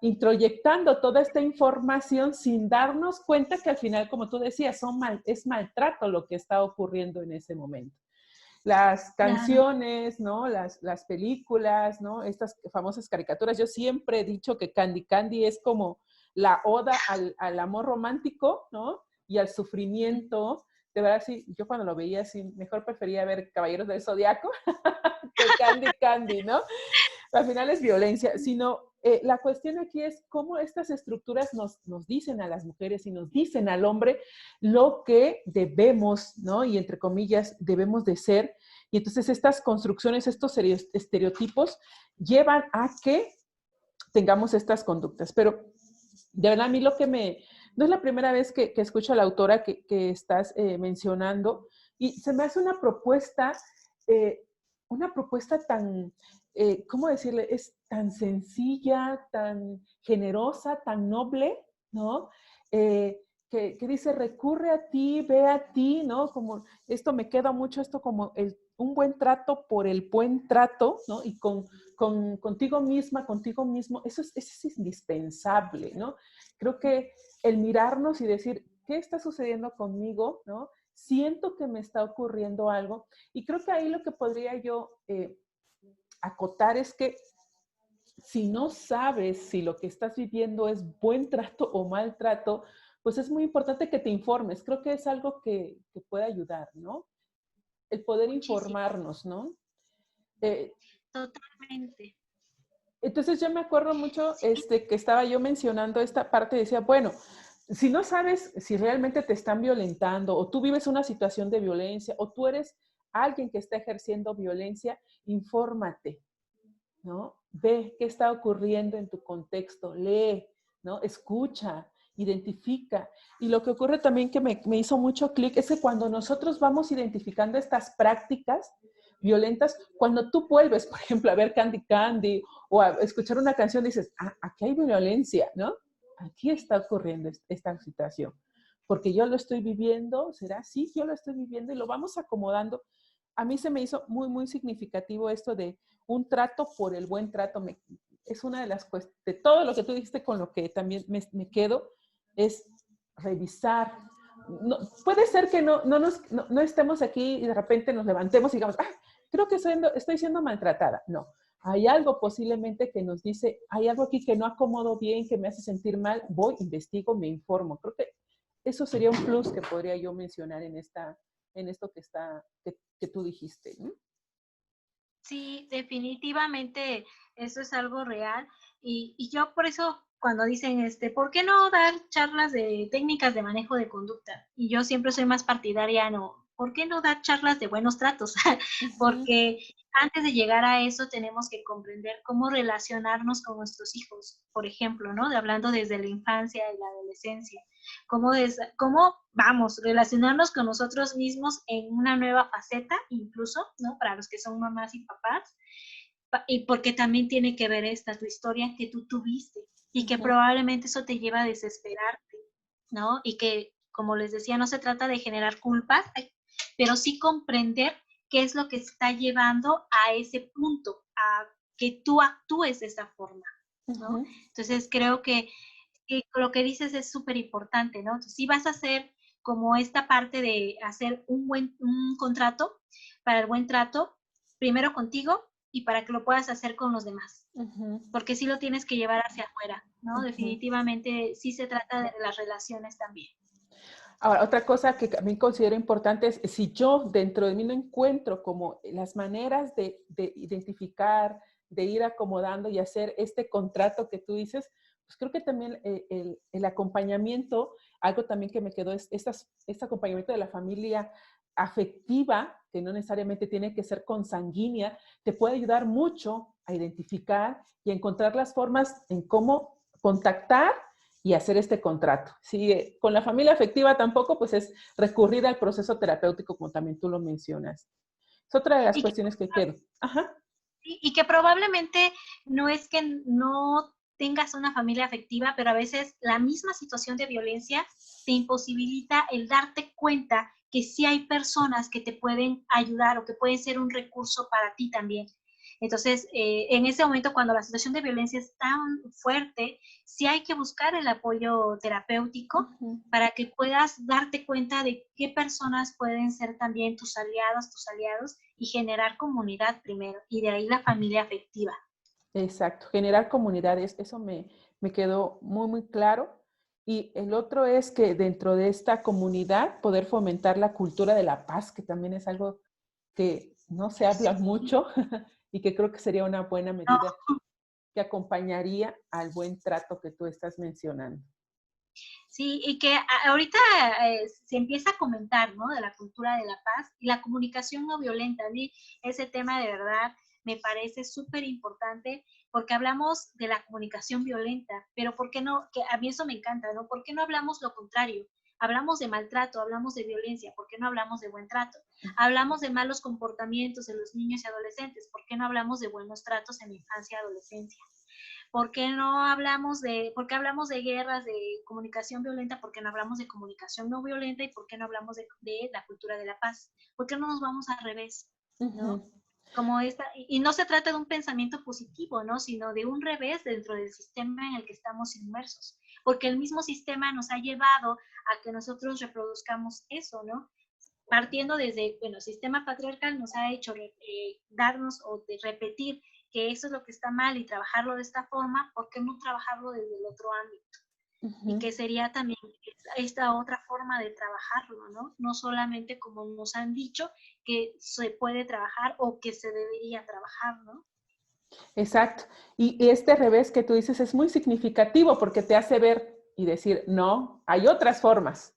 introyectando toda esta información sin darnos cuenta que al final, como tú decías, es maltrato lo que está ocurriendo en ese momento. Las canciones, ¿no? Las películas, ¿no? Estas famosas caricaturas. Yo siempre he dicho que Candy Candy es como la oda al amor romántico, ¿no? Y al sufrimiento. De verdad, sí, yo cuando lo veía así, mejor prefería ver Caballeros del Zodiaco que Candy Candy, ¿no? Al final es violencia, sino la cuestión aquí es cómo estas estructuras nos dicen a las mujeres y nos dicen al hombre lo que debemos, ¿no? Y entre comillas, debemos de ser. Y entonces estas construcciones, estos estereotipos llevan a que tengamos estas conductas. Pero de verdad, a mí no es la primera vez que escucho a la autora que estás mencionando, y se me hace una propuesta tan, ¿cómo decirle? Es tan sencilla, tan generosa, tan noble, ¿no? Que dice, recurre a ti, ve a ti, ¿no? Como esto me queda mucho, esto como un buen trato por el buen trato, ¿no? Y contigo misma, contigo mismo, eso es indispensable, ¿no? Creo que el mirarnos y decir, ¿qué está sucediendo conmigo, ¿no? Siento que me está ocurriendo algo. Y creo que ahí lo que podría yo acotar es que si no sabes si lo que estás viviendo es buen trato o mal trato, pues es muy importante que te informes. Creo que es algo que puede ayudar, ¿no? El poder Muchísimo. informarnos, ¿no? Totalmente. Entonces yo me acuerdo mucho que estaba yo mencionando esta parte, decía, bueno, si no sabes si realmente te están violentando o tú vives una situación de violencia o tú eres alguien que está ejerciendo violencia, infórmate, ¿no? Ve qué está ocurriendo en tu contexto, lee, ¿no? Escucha, identifica. Y lo que ocurre también que me hizo mucho clic es que cuando nosotros vamos identificando estas prácticas violentas, cuando tú vuelves, por ejemplo, a ver Candy Candy o a escuchar una canción, dices, ah, aquí hay violencia, ¿no? Aquí está ocurriendo esta situación. Porque yo lo estoy viviendo, ¿será? Sí, yo lo estoy viviendo y lo vamos acomodando. A mí se me hizo muy, muy significativo esto de un trato por el buen trato. Es una de las cuestiones, de todo lo que tú dijiste con lo que también me quedo, es revisar. No, puede ser que no estemos aquí y de repente nos levantemos y digamos, ah, creo que estoy siendo maltratada. No, hay algo posiblemente que nos dice, hay algo aquí que no acomodo bien, que me hace sentir mal, voy, investigo, me informo. Creo que eso sería un plus que podría yo mencionar en esto que tú dijiste, ¿no? Sí, definitivamente eso es algo real. Y yo por eso cuando dicen, ¿por qué no dar charlas de técnicas de manejo de conducta? Y yo siempre soy más partidaria, no, ¿por qué no dar charlas de buenos tratos? Porque antes de llegar a eso tenemos que comprender cómo relacionarnos con nuestros hijos, por ejemplo, ¿no? Hablando desde la infancia y la adolescencia. Cómo vamos, relacionarnos con nosotros mismos en una nueva faceta, incluso, ¿no? Para los que son mamás y papás, y porque también tiene que ver tu historia que tú tuviste, y que probablemente eso te lleva a desesperarte, ¿no? Y que, como les decía, no se trata de generar culpas, pero sí comprender qué es lo que está llevando a ese punto, a que tú actúes de esa forma, ¿no? Entonces creo que lo que dices es súper importante, ¿no? Entonces, si vas a hacer como esta parte de hacer un contrato para el buen trato, primero contigo y para que lo puedas hacer con los demás. porque sí lo tienes que llevar hacia afuera, ¿no? Ujú. Definitivamente sí se trata de las relaciones también. Ahora, otra cosa que también considero importante es si yo dentro de mí no encuentro como las maneras de identificar, de ir acomodando y hacer este contrato que tú dices, pues creo que también el acompañamiento, algo también que me quedó es este acompañamiento de la familia afectiva, que no necesariamente tiene que ser consanguínea, te puede ayudar mucho a identificar y a encontrar las formas en cómo contactar y hacer este contrato. Si con la familia afectiva tampoco, pues es recurrir al proceso terapéutico, como también tú lo mencionas. Es otra de las Y que, cuestiones que quedo. Ajá. y que probablemente no es que no tengas una familia afectiva, pero a veces la misma situación de violencia te imposibilita el darte cuenta que sí hay personas que te pueden ayudar o que pueden ser un recurso para ti también. Entonces, en ese momento, cuando la situación de violencia es tan fuerte, sí hay que buscar el apoyo terapéutico para que puedas darte cuenta de qué personas pueden ser también tus aliados, y generar comunidad primero, y de ahí la familia afectiva. Exacto, generar comunidades, eso me quedó muy, muy claro. Y el otro es que dentro de esta comunidad poder fomentar la cultura de la paz, que también es algo que no se habla mucho y que creo que sería una buena No, medida que acompañaría al buen trato que tú estás mencionando. sí, y que ahorita se empieza a comentar, ¿no? De la cultura de la paz y la comunicación no violenta. A mí ese tema de verdad me parece súper importante porque hablamos de la comunicación violenta, pero ¿por qué no? Que a mí eso me encanta, ¿no? ¿Por qué no hablamos lo contrario? Hablamos de maltrato, hablamos de violencia, ¿por qué no hablamos de buen trato? Hablamos de malos comportamientos en los niños y adolescentes, ¿por qué no hablamos de buenos tratos en la infancia y adolescencia? ¿Por qué no hablamos por qué hablamos de guerras, de comunicación violenta? ¿Por qué no hablamos de comunicación no violenta? ¿Y por qué no hablamos de la cultura de la paz? ¿Por qué no nos vamos al revés? ¿No? Como y no se trata de un pensamiento positivo, ¿no? Sino de un revés dentro del sistema en el que estamos inmersos. Porque el mismo sistema nos ha llevado a que nosotros reproduzcamos eso, ¿no? Partiendo desde, bueno, el sistema patriarcal nos ha hecho darnos o de repetir que eso es lo que está mal y trabajarlo de esta forma, ¿por qué no trabajarlo desde el otro ámbito? Y que sería también esta otra forma de trabajarlo, ¿no? No solamente como nos han dicho que se puede trabajar o que se debería trabajar, ¿no? Exacto. Y este revés que tú dices es muy significativo porque te hace ver y decir, no, hay otras formas.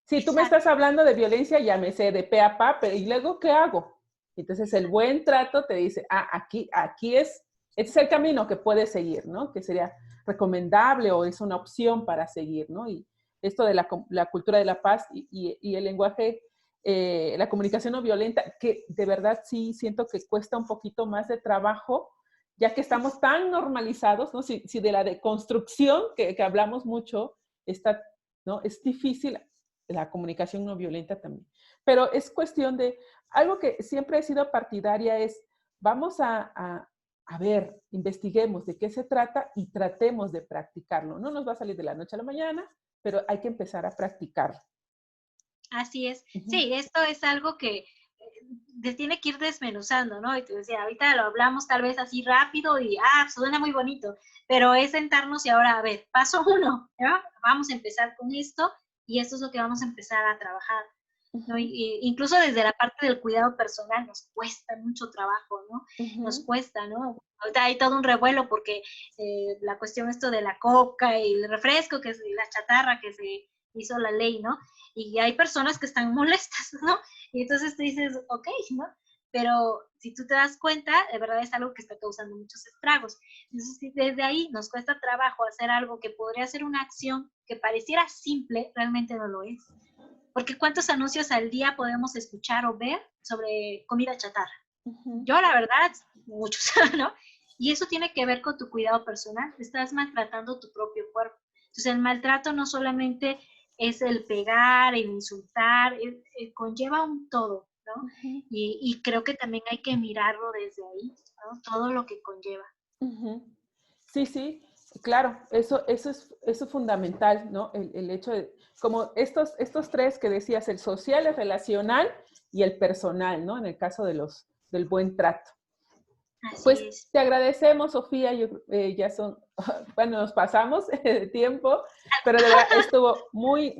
Si tú me estás Exacto. hablando de violencia, ya me sé de pe a pa, pero ¿y luego qué hago? Entonces el buen trato te dice, aquí es, este es el camino que puedes seguir, ¿no? Que sería recomendable o es una opción para seguir, ¿no? Y esto de la cultura de la paz y el lenguaje, la comunicación no violenta, que de verdad sí siento que cuesta un poquito más de trabajo, ya que estamos tan normalizados, ¿no? Si de la deconstrucción que hablamos mucho, está, ¿no? Es difícil la comunicación no violenta también. Pero es cuestión de, algo que siempre he sido partidaria es, vamos a ver, investiguemos de qué se trata y tratemos de practicarlo. No nos va a salir de la noche a la mañana, pero hay que empezar a practicarlo. Así es. Sí, esto es algo que tiene que ir desmenuzando, ¿no? Y te decía, ahorita lo hablamos tal vez así rápido y, suena muy bonito, pero es sentarnos y ahora, a ver, paso 1, ¿no? Vamos a empezar con esto y esto es lo que vamos a empezar a trabajar, ¿no? Incluso desde la parte del cuidado personal nos cuesta mucho trabajo, ¿no? Nos cuesta, ¿no? Ahorita hay todo un revuelo porque la cuestión esto de la coca y el refresco, que es la chatarra que se hizo la ley, ¿no? Y hay personas que están molestas, ¿no? Y entonces te dices, ok, ¿no? Pero si tú te das cuenta, de verdad es algo que está causando muchos estragos. Entonces, desde ahí nos cuesta trabajo hacer algo que podría ser una acción que pareciera simple, realmente no lo es. Porque ¿cuántos anuncios al día podemos escuchar o ver sobre comida chatarra? Yo, la verdad, muchos, ¿no? Y eso tiene que ver con tu cuidado personal. Estás maltratando tu propio cuerpo. Entonces, el maltrato no solamente es el pegar, el insultar, conlleva un todo, ¿no? Y creo que también hay que mirarlo desde ahí, ¿no? Todo lo que conlleva. Sí, sí, claro, eso es fundamental, ¿no? El hecho de, como estos tres que decías, el social, el relacional y el personal, ¿no? En el caso del buen trato. Así Pues es. te agradecemos, Sofía. Ya son, bueno, nos pasamos de tiempo, pero de verdad estuvo muy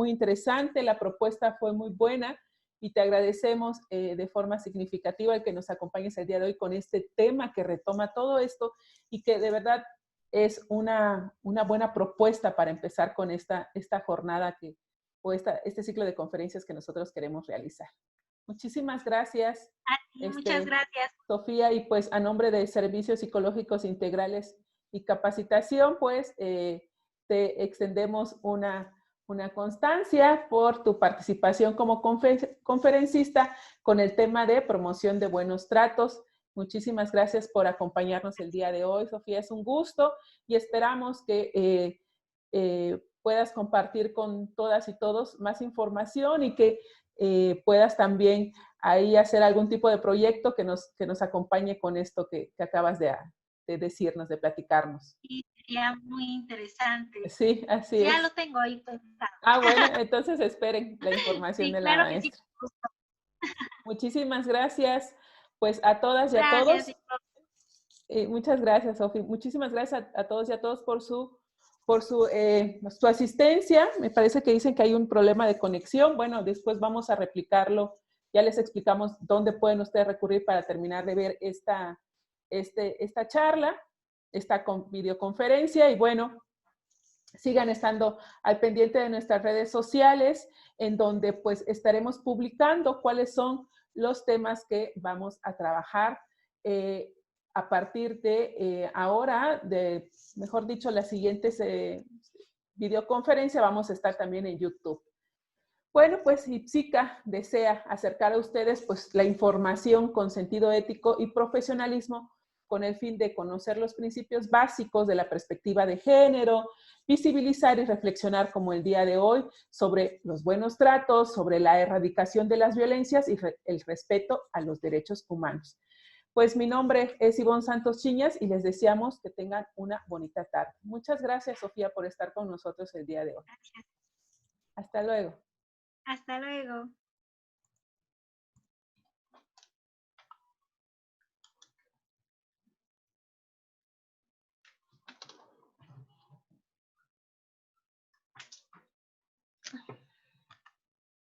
interesante. La propuesta fue muy buena y te agradecemos de forma significativa el que nos acompañes el día de hoy con este tema que retoma todo esto y que de verdad es una buena propuesta para empezar con esta jornada este ciclo de conferencias que nosotros queremos realizar. Muchísimas gracias, A ti, muchas gracias. Sofía, y pues a nombre de Servicios Psicológicos Integrales y Capacitación, pues te extendemos una constancia por tu participación como conferencista con el tema de promoción de buenos tratos. Muchísimas gracias por acompañarnos el día de hoy, Sofía. Es un gusto y esperamos que puedas compartir con todas y todos más información y que puedas también ahí hacer algún tipo de proyecto que nos acompañe con esto que acabas de decirnos, de platicarnos. Sí, sería muy interesante. Sí, así Ya es. lo tengo ahí pensado. Ah, bueno, entonces esperen la información Sí, de la claro que sí. maestra. Muchísimas gracias, pues a todas y a Gracias. todos. Muchas gracias, Sofi. Muchísimas gracias a todos y a todos por su asistencia. Me parece que dicen que hay un problema de conexión. Bueno, después vamos a replicarlo. Ya les explicamos dónde pueden ustedes recurrir para terminar de ver esta charla, esta videoconferencia. Y bueno, sigan estando al pendiente de nuestras redes sociales, en donde pues estaremos publicando cuáles son los temas que vamos a trabajar a partir de ahora, mejor dicho, las siguientes videoconferencias vamos a estar también en YouTube. Bueno, pues IPSICA desea acercar a ustedes pues la información con sentido ético y profesionalismo con el fin de conocer los principios básicos de la perspectiva de género, visibilizar y reflexionar como el día de hoy sobre los buenos tratos, sobre la erradicación de las violencias y el respeto a los derechos humanos. Pues mi nombre es Ivonne Santos Chiñas y les deseamos que tengan una bonita tarde. Muchas gracias, Sofía, por estar con nosotros el día de hoy. Gracias. Hasta luego. Hasta luego.